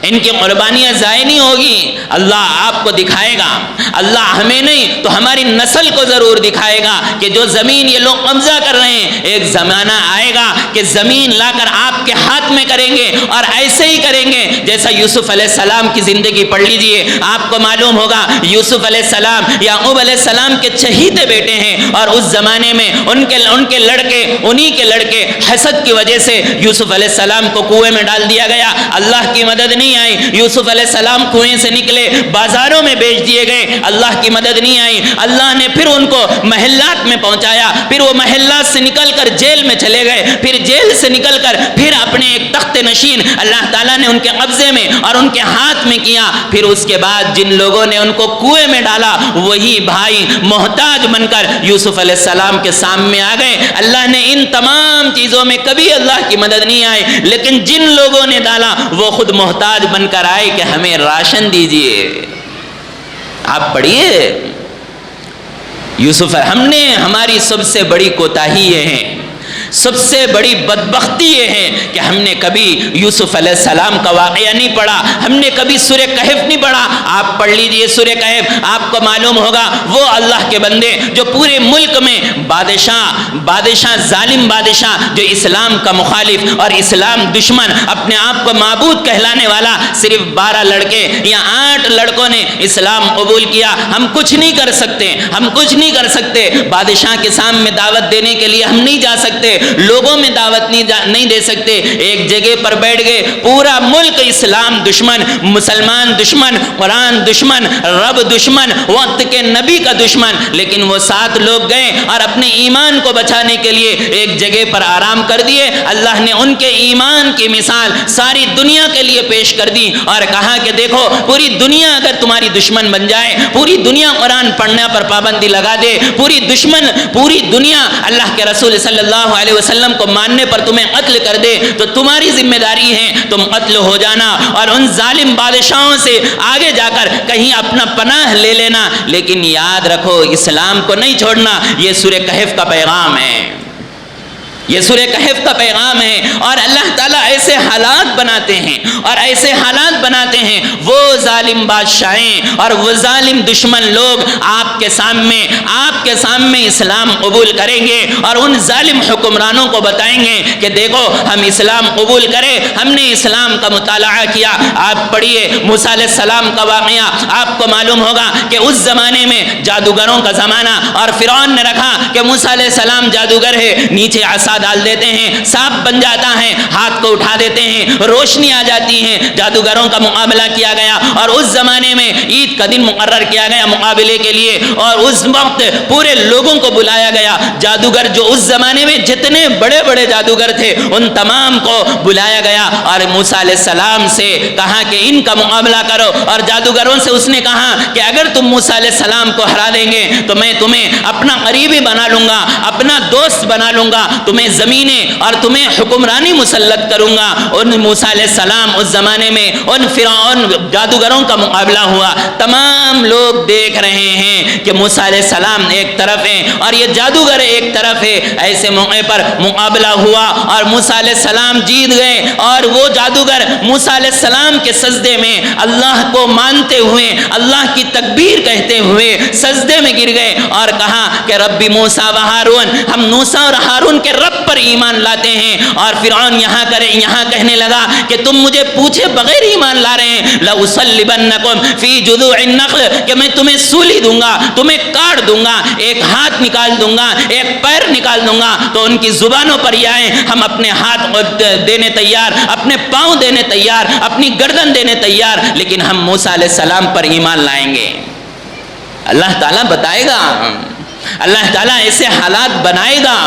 ان کی قربانیاں ضائع نہیں ہوگی۔ اللہ آپ کو دکھائے گا، اللہ ہمیں نہیں تو ہماری نسل کو ضرور دکھائے گا کہ جو زمین یہ لوگ قبضہ کر رہے ہیں، ایک زمانہ آئے گا کہ زمین لا کر آپ کے ہاتھ میں کریں گے، اور ایسے ہی کریں گے جیسا یوسف علیہ السلام کی زندگی پڑھ لیجئے، آپ کو معلوم ہوگا یوسف علیہ السلام یعقوب علیہ السلام کے چہیتے بیٹے ہیں، اور اس زمانے میں ان کے لڑکے، انہی کے لڑکے حسد کی وجہ سے یوسف علیہ السلام کو کنویں میں ڈال دیا گیا۔ اللہ کی مدد نہیں آئی، یوسف علیہ السلام کنویں سے نکلے، بازاروں میں بیچ دیے گئے، اللہ کی مدد نہیں آئی۔ اللہ نے پھر ان کو محلات میں پہنچایا، پھر وہ محلات سے نکل کر جیل میں چلے گئے، پھر جیل سے نکل کر پھر اپنے ایک تخت نشین اللہ تعالیٰ نے ان کے قبضے میں اور ان کے ہاتھ میں کیا۔ پھر اس کے بعد جن لوگوں نے ان کو کنویں میں ڈالا وہی بھائی محتاج بن کر یوسف علیہ السلام کے سامنے آ گئے۔ اللہ نے ان تمام چیزوں میں کبھی اللہ کی مدد نہیں آئی، لیکن جن لوگوں نے ڈالا وہ خود محتاج بن کر آئے کہ ہمیں راشن دیجئے۔ آپ پڑھیے یوسف، ہماری سب سے بڑی کوتاہی یہ ہے، سب سے بڑی بدبختی یہ ہے کہ ہم نے کبھی یوسف علیہ السلام کا واقعہ نہیں پڑھا، ہم نے کبھی سورہ کہف نہیں پڑھا۔ آپ پڑھ لیجئے سورہ کہف، آپ کو معلوم ہوگا وہ اللہ کے بندے جو پورے ملک میں بادشاہ ظالم بادشاہ جو اسلام کا مخالف اور اسلام دشمن، اپنے آپ کو معبود کہلانے والا، صرف 12 لڑکے یا 8 لڑکوں نے اسلام قبول کیا۔ ہم کچھ نہیں کر سکتے، ہم کچھ نہیں کر سکتے، بادشاہ کے سامنے دعوت دینے کے لیے ہم نہیں جا سکتے، لوگوں میں دعوت نہیں دے سکتے۔ ایک جگہ پر بیٹھ گئے، پورا ملک اسلام دشمن، مسلمان دشمن، قرآن دشمن، رب دشمن، وقت کے نبی کا دشمن، لیکن وہ 7 لوگ گئے اور اپنے ایمان کو بچانے کے لیے ایک جگہ پر آرام کر دیے۔ اللہ نے ان کے ایمان کی مثال ساری دنیا کے لیے پیش کر دی اور کہا کہ دیکھو پوری دنیا اگر تمہاری دشمن بن جائے، پوری دنیا قرآن پڑھنے پر پابندی لگا دے، پوری دنیا اللہ کے رسول صلی اللہ علیہ وسلم کو ماننے پر تمہیں قتل کر دے، تو تمہاری ذمہ داری ہے تم قتل ہو جانا اور ان ظالم بادشاہوں سے آگے جا کر کہیں اپنا پناہ لے لینا، لیکن یاد رکھو اسلام کو نہیں چھوڑنا۔ یہ سورہ کہف کا پیغام ہے، یہ سورہ کہف کا پیغام ہے۔ اور اللہ تعالیٰ ایسے حالات بناتے ہیں اور ایسے حالات بناتے ہیں، وہ ظالم بادشاہیں اور وہ ظالم دشمن لوگ آپ کے سامنے اسلام قبول کریں گے اور ان ظالم حکمرانوں کو بتائیں گے کہ دیکھو ہم اسلام قبول کرے، ہم نے اسلام کا مطالعہ کیا۔ آپ پڑھیے موسیٰ علیہ السلام کا واقعہ، آپ کو معلوم ہوگا کہ اس زمانے میں جادوگروں کا زمانہ، اور فرعون نے رکھا کہ موسیٰ علیہ السلام جادوگر ہے، نیچے عصا ڈال دیتے ہیں، سانپ بن جاتا ہے، ہاتھ کو اٹھا دیتے ہیں، روشنی آ جاتی ہے۔ جادوگروں کا مقابلہ کیا گیا اور اس زمانے میں عید کا دن مقرر کیا گیا مقابلے کے لیے، اور اس وقت پورے لوگوں کو بلایا گیا۔ جادوگر جو اس زمانے میں جتنے بڑے بڑے جادوگر تھے ان تمام کو بلایا گیا اور موسیٰ علیہ السلام سے کہا کہ ان کا مقابلہ کرو، اور جادوگروں سے اس نے کہا کہ اگر تم موسیٰ علیہ السلام کو ہرا دیں گے تو میں تمہیں اپنا قریبی بنا لوں گا، اپنا دوست بنا لوں گا، تمہیں زمینیں اور تمہیں حکمرانی مسلط کروں گا۔ ان موسیٰ علیہ السلام اس زمانے میں ان فرعون جادوگروں کا مقابلہ ہوا، تمام لوگ دیکھ رہے ہیں کہ موسیٰ علیہ السلام ایک طرف ہیں اور یہ جادوگر ایک طرف ہے۔ ایسے موقع پر مقابلہ ہوا اور موسیٰ علیہ السلام جیت گئے، اور وہ جادوگر موسیٰ علیہ السلام کے سجدے میں اللہ کو مانتے ہوئے، اللہ کی تکبیر کہتے ہوئے سجدے میں گر گئے اور کہا کہ ربی موسیٰ و ہارون، ہم موسیٰ اور ہارون کے رب رب پر ایمان لاتے ہیں. اور فرعون یہاں کہنے لگا کہ تم مجھے پوچھے بغیر ایمان لا رہے ہیں. لَأُصَلِّبَنَّكُمْ فِي جُذُوعِ النَّخْلِ کہ میں تمہیں سولی دوں گا, تمہیں کاٹ دوں گا, ایک ہاتھ نکال دوں گا, ایک پیر نکال دوں گا. تو ان کی زبانوں پر یہ آئے, ہم اپنے ہاتھ دینے تیار, اپنے پاؤں دینے تیار, اپنی گردن دینے تیار, لیکن ہم موسیٰ علیہ السلام پر ایمان لائیں گے. اللہ تعالیٰ بتائے گا, اللہ تعالیٰ ایسے حالات بنائے گا.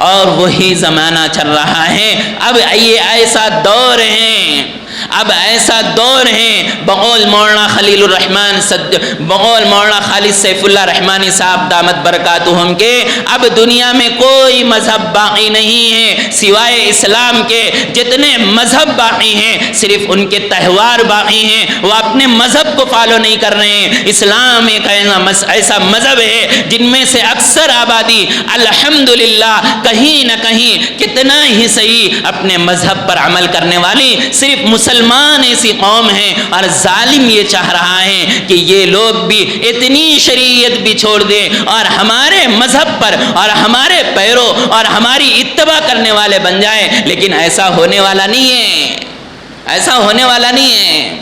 اور وہی زمانہ چل رہا ہے. اب یہ ایسا دور ہے, اب ایسا دور ہے. بقول مولانا خلیل الرحمن بقول مولانا خالد سیف اللہ رحمانی صاحب دامت برکاتہم کے, اب دنیا میں کوئی مذہب باقی نہیں ہے سوائے اسلام کے. جتنے مذہب باقی ہیں صرف ان کے تہوار باقی ہیں, وہ اپنے مذہب کو فالو نہیں کر رہے ہیں. اسلام ایک ایسا مذہب ہے جن میں سے اکثر آبادی الحمدللہ کہیں نہ کہیں کتنا ہی صحیح اپنے مذہب پر عمل کرنے والی صرف مسلمان ایسی قوم ہیں. اور ظالم یہ چاہ رہا ہے کہ یہ لوگ بھی اتنی شریعت بھی چھوڑ دیں اور ہمارے مذہب پر اور ہمارے پیرو اور ہماری اتباع کرنے والے بن جائیں. لیکن ایسا ہونے والا نہیں ہے, ایسا ہونے والا نہیں ہے.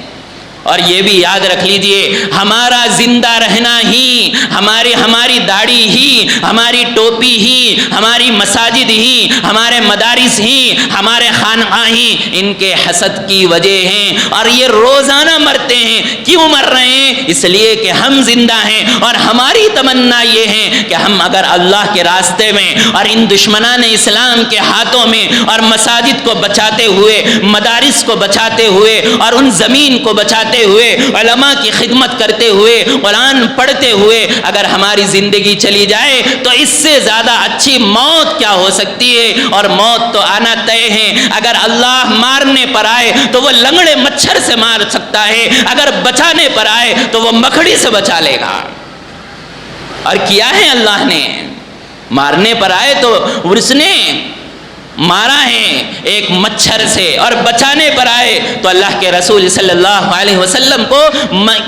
اور یہ بھی یاد رکھ لیجئے, ہمارا زندہ رہنا ہی, ہماری داڑھی ہی, ہماری ٹوپی ہی, ہماری مساجد ہی, ہمارے مدارس ہی, ہمارے خانقاہ ہی ان کے حسد کی وجہ ہیں. اور یہ روزانہ مرتے ہیں. کیوں مر رہے ہیں؟ اس لیے کہ ہم زندہ ہیں. اور ہماری تمنا یہ ہے کہ ہم اگر اللہ کے راستے میں اور ان دشمنان اسلام کے ہاتھوں میں اور مساجد کو بچاتے ہوئے, مدارس کو بچاتے ہوئے اور ان زمین کو بچاتے ہوئے, علماء کی خدمت کرتے ہوئے, قرآن پڑھتے ہوئے اگر ہماری زندگی چلی جائے تو اس سے زیادہ اچھی موت کیا ہو سکتی ہے؟ اور موت تو آنا طے ہے. اگر اللہ مارنے پر آئے تو وہ لنگڑے مچھر سے مار سکتا ہے, اگر بچانے پر آئے تو وہ مکڑی سے بچا لے گا. اور کیا ہے اللہ نے, مارنے پر آئے تو اس نے مارا ہے ایک مچھر سے, اور بچانے پر آئے تو اللہ کے رسول صلی اللہ علیہ وسلم کو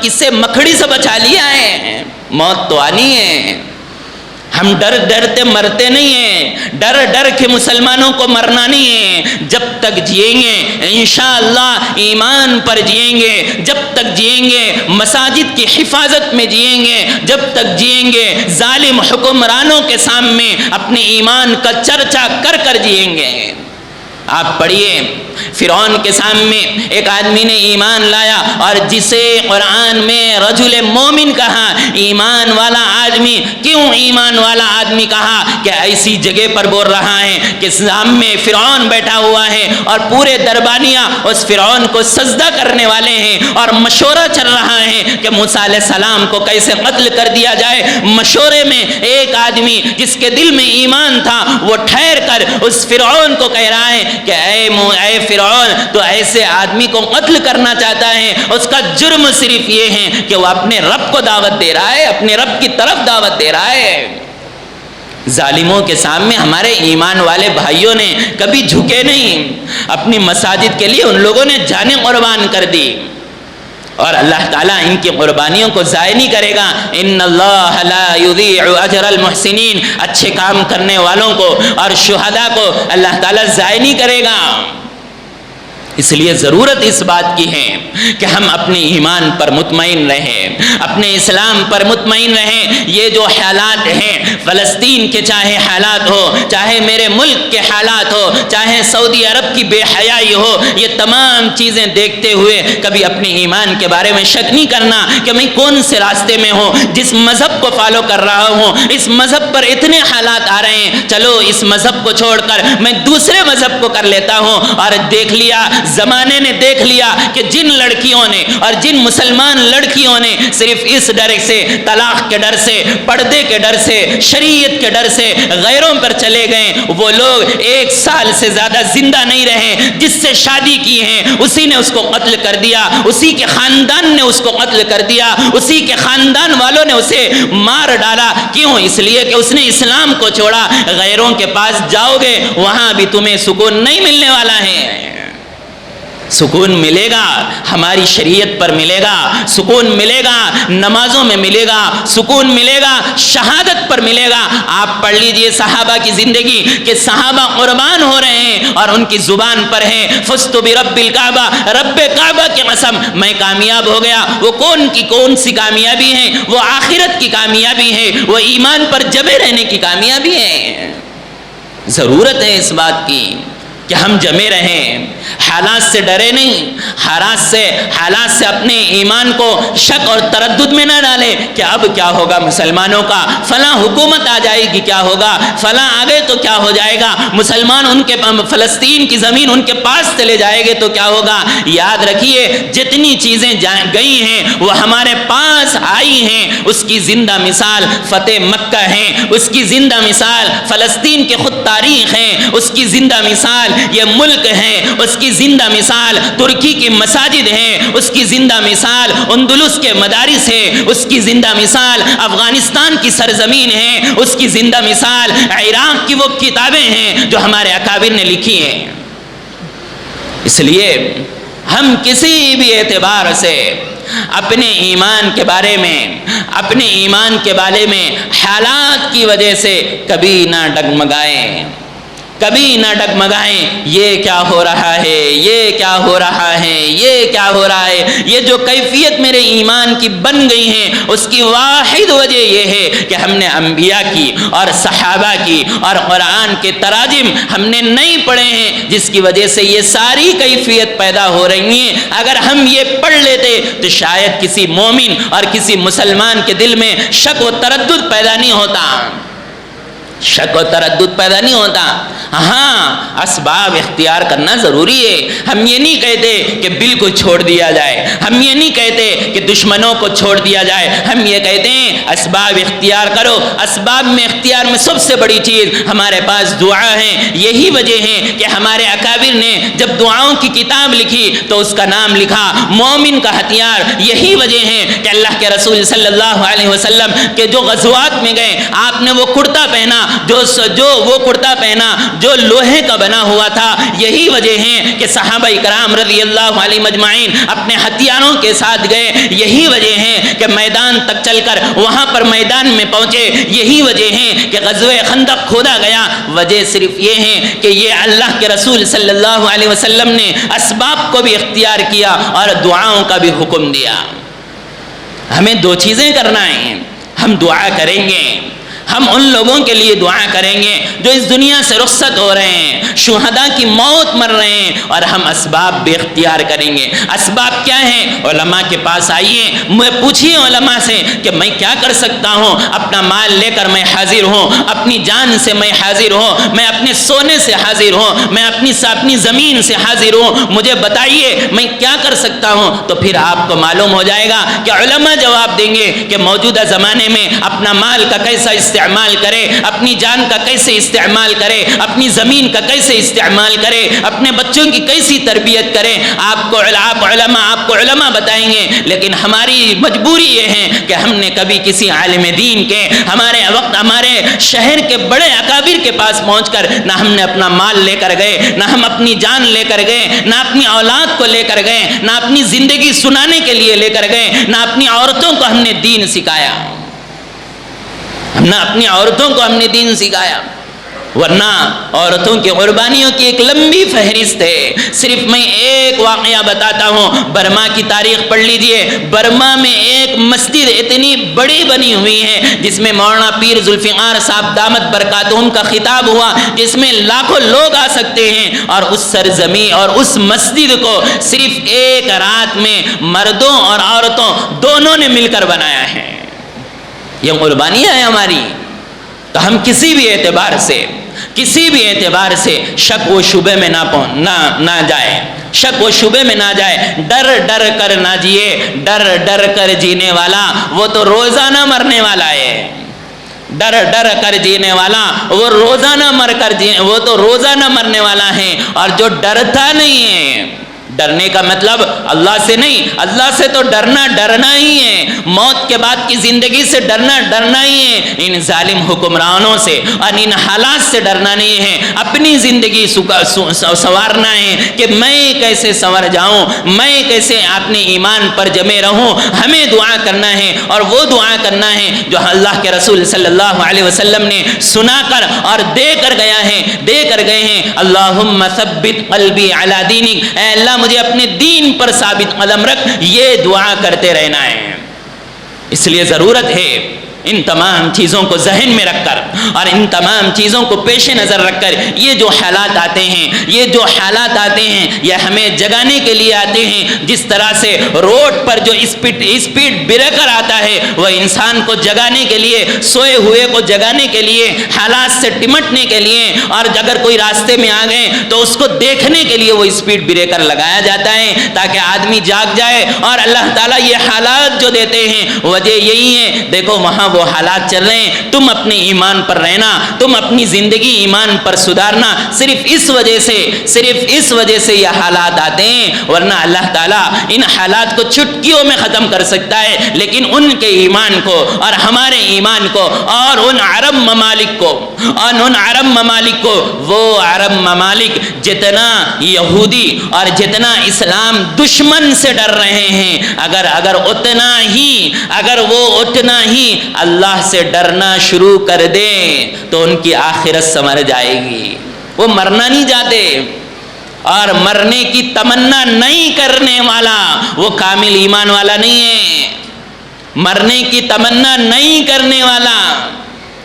کس سے, مکڑی سے بچا لیا ہے. موت تو آنی ہے. ہم ڈرتے مرتے نہیں ہیں, ڈر کے مسلمانوں کو مرنا نہیں ہے. جب تک جئیں گے انشاءاللہ ایمان پر جئیں گے, جب تک جئیں گے مساجد کی حفاظت میں جئیں گے, جب تک جئیں گے ظالم حکمرانوں کے سامنے اپنے ایمان کا چرچا کر جئیں گے. آپ پڑھیے, فرعون کے سامنے ایک آدمی نے ایمان لایا اور جسے قرآن میں رجل مومن کہا, ایمان والا آدمی. کیوں ایمان والا آدمی کہا؟ کہ ایسی جگہ پر بول رہا ہے کہ سامنے فرعون بیٹھا ہوا ہے اور پورے دربانیاں اس فرعون کو سجدہ کرنے والے ہیں اور مشورہ چل رہا ہے کہ موسیٰ علیہ السلام کو کیسے قتل کر دیا جائے. مشورے میں ایک آدمی جس کے دل میں ایمان تھا وہ ٹھہر کر اس فرعون کو کہہ رہا ہے کہ اے فرعون, تو ایسے آدمی کو قتل کرنا چاہتا ہے. اس کا جرم صرف یہ ہے کہ وہ اپنے رب کو دعوت دے رہا ہے, اپنے رب کی طرف دعوت دے رہا ہے. ظالموں کے سامنے ہمارے ایمان والے بھائیوں نے کبھی جھکے نہیں. اپنی مساجد کے لیے ان لوگوں نے جانیں قربان کر دی, اور اللہ تعالیٰ ان کی قربانیوں کو ضائع نہیں کرے گا. ان اللہ لا یضیع اجر المحسنین, اچھے کام کرنے والوں کو اور شہداء کو اللہ تعالیٰ ضائع نہیں کرے گا. اس لیے ضرورت اس بات کی ہے کہ ہم اپنے ایمان پر مطمئن رہیں, اپنے اسلام پر مطمئن رہیں. یہ جو حالات ہیں فلسطین کے, چاہے حالات ہو, چاہے میرے ملک کے حالات ہو, چاہے سعودی عرب کی بے حیائی ہو, یہ تمام چیزیں دیکھتے ہوئے کبھی اپنے ایمان کے بارے میں شک نہیں کرنا کہ میں کون سے راستے میں ہوں, جس مذہب کو فالو کر رہا ہوں اس مذہب پر اتنے حالات آ رہے ہیں, چلو اس مذہب کو چھوڑ کر میں دوسرے مذہب کو کر لیتا ہوں. اور دیکھ لیا, زمانے نے دیکھ لیا کہ جن لڑکیوں نے اور جن مسلمان لڑکیوں نے صرف اس ڈر سے, طلاق کے ڈر سے, پردے کے ڈر سے, شریعت کے ڈر سے غیروں پر چلے گئے, وہ لوگ 1 سال سے زیادہ زندہ نہیں رہے. جس سے شادی کی ہے اسی نے اس کو قتل کر دیا, اسی کے خاندان نے اس کو قتل کر دیا, اسی کے خاندان والوں نے اسے مار ڈالا. کیوں؟ اس لیے کہ اس نے اسلام کو چھوڑا. غیروں کے پاس جاؤ گے وہاں بھی تمہیں سکون نہیں ملنے والا ہے. سکون ملے گا ہماری شریعت پر ملے گا، سکون ملے گا نمازوں میں ملے گا، سکون ملے گا شہادت پر ملے گا۔ آپ پڑھ لیجئے صحابہ کی زندگی کہ صحابہ قربان ہو رہے ہیں اور ان کی زبان پر ہے فزت برب الکعبہ، رب کعبہ کی قسم میں کامیاب ہو گیا۔ وہ کون سی کامیابی ہے؟ وہ آخرت کی کامیابی ہے، وہ ایمان پر جمے رہنے کی کامیابی ہے۔ ضرورت ہے اس بات کی کہ ہم جمے رہیں، حالات سے ڈرے نہیں، حالات سے اپنے ایمان کو شک اور تردد میں نہ ڈالیں کہ اب کیا ہوگا مسلمانوں کا، فلاں حکومت آ جائے گی کیا ہوگا، فلاں آگے تو کیا ہو جائے گا، مسلمان ان کے فلسطین کی زمین ان کے پاس چلے جائے گے تو کیا ہوگا۔ یاد رکھیے جتنی چیزیں گئی ہیں وہ ہمارے پاس آئی ہیں، اس کی زندہ مثال فتح مکہ ہے، اس کی زندہ مثال فلسطین کی خود تاریخ ہے، اس کی زندہ مثال یہ ملک ہے، اس کی زندہ مثال ترکی کی مساجد ہیں، اس کی زندہ مثال اندلس کے مدارس ہے، اس کی زندہ مثال افغانستان کی سرزمین ہے، اس کی زندہ مثال عراق کی وہ کتابیں ہیں جو ہمارے اکابر نے لکھی ہیں۔ اس لیے ہم کسی بھی اعتبار سے اپنے ایمان کے بارے میں حالات کی وجہ سے کبھی نہ ڈگمگائیں، کبھی نہ ڈگمگائیں۔ یہ کیا ہو رہا ہے، یہ کیا ہو رہا ہے، یہ کیا ہو رہا ہے۔ یہ جو کیفیت میرے ایمان کی بن گئی ہے اس کی واحد وجہ یہ ہے کہ ہم نے انبیاء کی اور صحابہ کی اور قرآن کے تراجم ہم نے نہیں پڑھے ہیں، جس کی وجہ سے یہ ساری کیفیت پیدا ہو رہی ہیں۔ اگر ہم یہ پڑھ لیتے تو شاید کسی مومن اور کسی مسلمان کے دل میں شک و تردد پیدا نہیں ہوتا، شک و تردد پیدا نہیں ہوتا۔ ہاں اسباب اختیار کرنا ضروری ہے، ہم یہ نہیں کہتے کہ بالکل چھوڑ دیا جائے، ہم یہ نہیں کہتے کہ دشمنوں کو چھوڑ دیا جائے، ہم یہ کہتے ہیں اسباب اختیار کرو۔ اسباب میں اختیار میں سب سے بڑی چیز ہمارے پاس دعا ہے۔ یہی وجہ ہے کہ ہمارے اکابر نے جب دعاؤں کی کتاب لکھی تو اس کا نام لکھا مومن کا ہتھیار۔ یہی وجہ ہے کہ اللہ کے رسول صلی اللہ علیہ وسلم کے جو غزوات میں گئے آپ نے وہ کرتا پہنا جو وہ کرتا پہنا جو لوہے کا بنا ہوا تھا۔ یہی وجہ ہے کہ صحابہ کرام رضی اللہ علیہ مجمعین اپنے ہتھیاروں کے ساتھ گئے۔ یہی وجہ ہے کہ میدان تک چل کر وہاں پر میدان میں پہنچے۔ یہی وجہ ہے کہ غزوہ خندق کھودا گیا۔ وجہ صرف یہ ہے کہ یہ اللہ کے رسول صلی اللہ علیہ وسلم نے اسباب کو بھی اختیار کیا اور دعاؤں کا بھی حکم دیا۔ ہمیں دو چیزیں کرنا ہیں، ہم دعا کریں گے، ہم ان لوگوں کے لیے دعا کریں گے جو اس دنیا سے رخصت ہو رہے ہیں، شہداء کی موت مر رہے ہیں، اور ہم اسباب بھی اختیار کریں گے۔ اسباب کیا ہیں؟ علماء کے پاس آئیے، میں پوچھیے علماء سے کہ میں کیا کر سکتا ہوں۔ اپنا مال لے کر میں حاضر ہوں، اپنی جان سے میں حاضر ہوں، میں اپنے سونے سے حاضر ہوں، میں اپنی زمین سے حاضر ہوں، مجھے بتائیے میں کیا کر سکتا ہوں۔ تو پھر آپ کو معلوم ہو جائے گا کہ علماء جواب دیں گے کہ موجودہ زمانے میں اپنا مال کا کیسا استعمال کرے، اپنی جان کا کیسے استعمال کرے، اپنی زمین کا کیسے استعمال کرے، اپنے بچوں کی کیسی تربیت کرے۔ آپ کو علماء بتائیں گے، لیکن ہماری مجبوری یہ ہے کہ ہم نے کبھی کسی عالم دین کے ہمارے شہر کے بڑے اکابر کے پاس پہنچ کر نہ ہم نے اپنا مال لے کر گئے، نہ ہم اپنی جان لے کر گئے، نہ اپنی اولاد کو لے کر گئے، نہ اپنی زندگی سنانے کے لیے لے کر گئے، نہ اپنی عورتوں کو ہم نے دین سکھایا، نہ اپنی عورتوں کو ہم نے دین سکھایا۔ ورنہ عورتوں کی قربانیوں کی ایک لمبی فہرست ہے۔ صرف میں ایک واقعہ بتاتا ہوں، برما کی تاریخ پڑھ لیجئے۔ برما میں ایک مسجد اتنی بڑی بنی ہوئی ہے جس میں مولانا پیر ذوالفقار صاحب دامت برکاتہم کا خطاب ہوا، جس میں لاکھوں لوگ آ سکتے ہیں، اور اس سرزمین اور اس مسجد کو صرف ایک رات میں مردوں اور عورتوں دونوں نے مل کر بنایا ہے۔ یہ قربانیاں ہیں ہماری۔ تو ہم کسی بھی اعتبار سے شک و شبے میں نہ جائے، شک و شبے میں نہ جائے۔ ڈر کر نہ جیے، ڈر کر جینے والا وہ تو روزانہ مرنے والا ہے۔ ڈر کر جینے والا وہ روزانہ مرنے والا ہے، اور جو ڈرتا نہیں ہے، ڈرنے کا مطلب اللہ سے نہیں، اللہ سے تو ڈرنا ہی ہے، موت کے بعد کی زندگی سے ڈرنا ہی ہے، ان ظالم حکمرانوں سے اور ان حالات سے ڈرنا نہیں ہے، اپنی زندگی سنوارنا ہے کہ میں کیسے سنور جاؤں، میں کیسے اپنے ایمان پر جمے رہوں۔ ہمیں دعا کرنا ہے اور وہ دعا کرنا ہے جو اللہ کے رسول صلی اللہ علیہ وسلم نے سنا کر اور دے کر گئے ہیں، اللہم ثبت قلبی علی دینک، اے اللہ مجھے اپنے دین پر ثابت قدم رکھ، یہ دعا کرتے رہنا ہے۔ اس لیے ضرورت ہے ان تمام چیزوں کو ذہن میں رکھ کر اور ان تمام چیزوں کو پیش نظر رکھ کر یہ جو حالات آتے ہیں یہ ہمیں جگانے کے لیے آتے ہیں۔ جس طرح سے روڈ پر جو اسپیڈ بریکر آتا ہے وہ انسان کو جگانے کے لیے، سوئے ہوئے کو جگانے کے لیے، حالات سے نمٹنے کے لیے، اور اگر کوئی راستے میں آ گئے تو اس کو دیکھنے کے لیے وہ اسپیڈ بریکر لگایا جاتا ہے تاکہ آدمی جاگ جائے۔ اور اللہ تعالیٰ یہ حالات جو دیتے ہیں وجہ یہی ہے، دیکھو وہاں وہ حالات چل رہے ہیں، تم اپنے ایمان پر رہنا، تم اپنی زندگی ایمان پر سدھارنا۔ صرف اس وجہ سے یہ حالات آتے ہیں، ورنہ اللہ تعالیٰ ان حالات کو چٹکیوں میں ختم کر سکتا ہے، لیکن ان کے ایمان کو اور ہمارے ایمان کو اور ان عرب ممالک کو وہ عرب ممالک جتنا یہودی اور جتنا اسلام دشمن سے ڈر رہے ہیں، اگر وہ اتنا ہی اللہ سے ڈرنا شروع کر دیں تو ان کی آخرت سنور جائے گی۔ وہ مرنا نہیں چاہتے اور مرنے کی تمنا نہیں کرنے والا وہ کامل ایمان والا نہیں ہے۔ مرنے کی تمنا نہیں کرنے والا،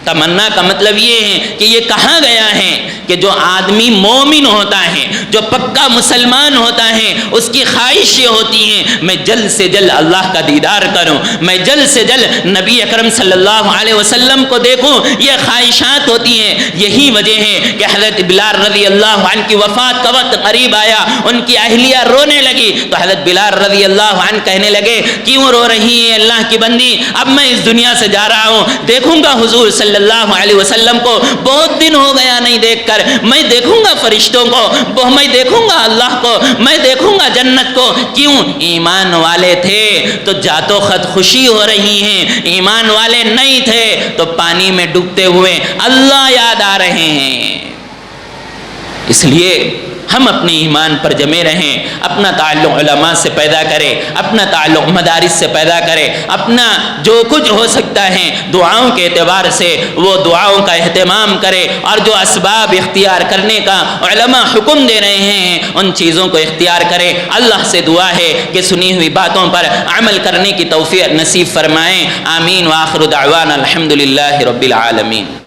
تمنا کا مطلب یہ ہے کہ یہ کہا گیا ہے کہ جو آدمی مومن ہوتا ہے، جو پکا مسلمان ہوتا ہے، اس کی خواہش یہ ہوتی ہے میں جلد سے جلد اللہ کا دیدار کروں، میں جلد سے جلد نبی اکرم صلی اللہ علیہ وسلم کو دیکھوں، یہ خواہشات ہوتی ہیں۔ یہی وجہ ہے کہ حضرت بلال رضی اللہ عنہ کی وفات کا وقت قریب آیا، ان کی اہلیہ رونے لگی تو حضرت بلال رضی اللہ عنہ کہنے لگے کیوں رو رہی ہے اللہ کی بندی، اب میں اس دنیا سے جا رہا ہوں، دیکھوں گا حضور صلی اللہ علیہ وسلم کو، بہت دن ہو گیا نہیں دیکھ کر، میں دیکھوں گا فرشتوں کو، میں دیکھوں گا اللہ کو، میں دیکھوں گا جنت کو۔ کیوں؟ ایمان والے تھے تو جاتو خط خوشی ہو رہی ہیں، ایمان والے نہیں تھے تو پانی میں ڈوبتے ہوئے اللہ یاد آ رہے ہیں۔ اس لیے ہم اپنے ایمان پر جمے رہیں، اپنا تعلق علماء سے پیدا کریں، اپنا تعلق مدارس سے پیدا کریں، اپنا جو کچھ ہو سکتا ہے دعاؤں کے اعتبار سے وہ دعاؤں کا اہتمام کریں، اور جو اسباب اختیار کرنے کا علماء حکم دے رہے ہیں ان چیزوں کو اختیار کریں۔ اللہ سے دعا ہے کہ سنی ہوئی باتوں پر عمل کرنے کی توفیق نصیب فرمائیں۔ آمین۔ وآخر دعوانا الحمدللہ رب العالمین۔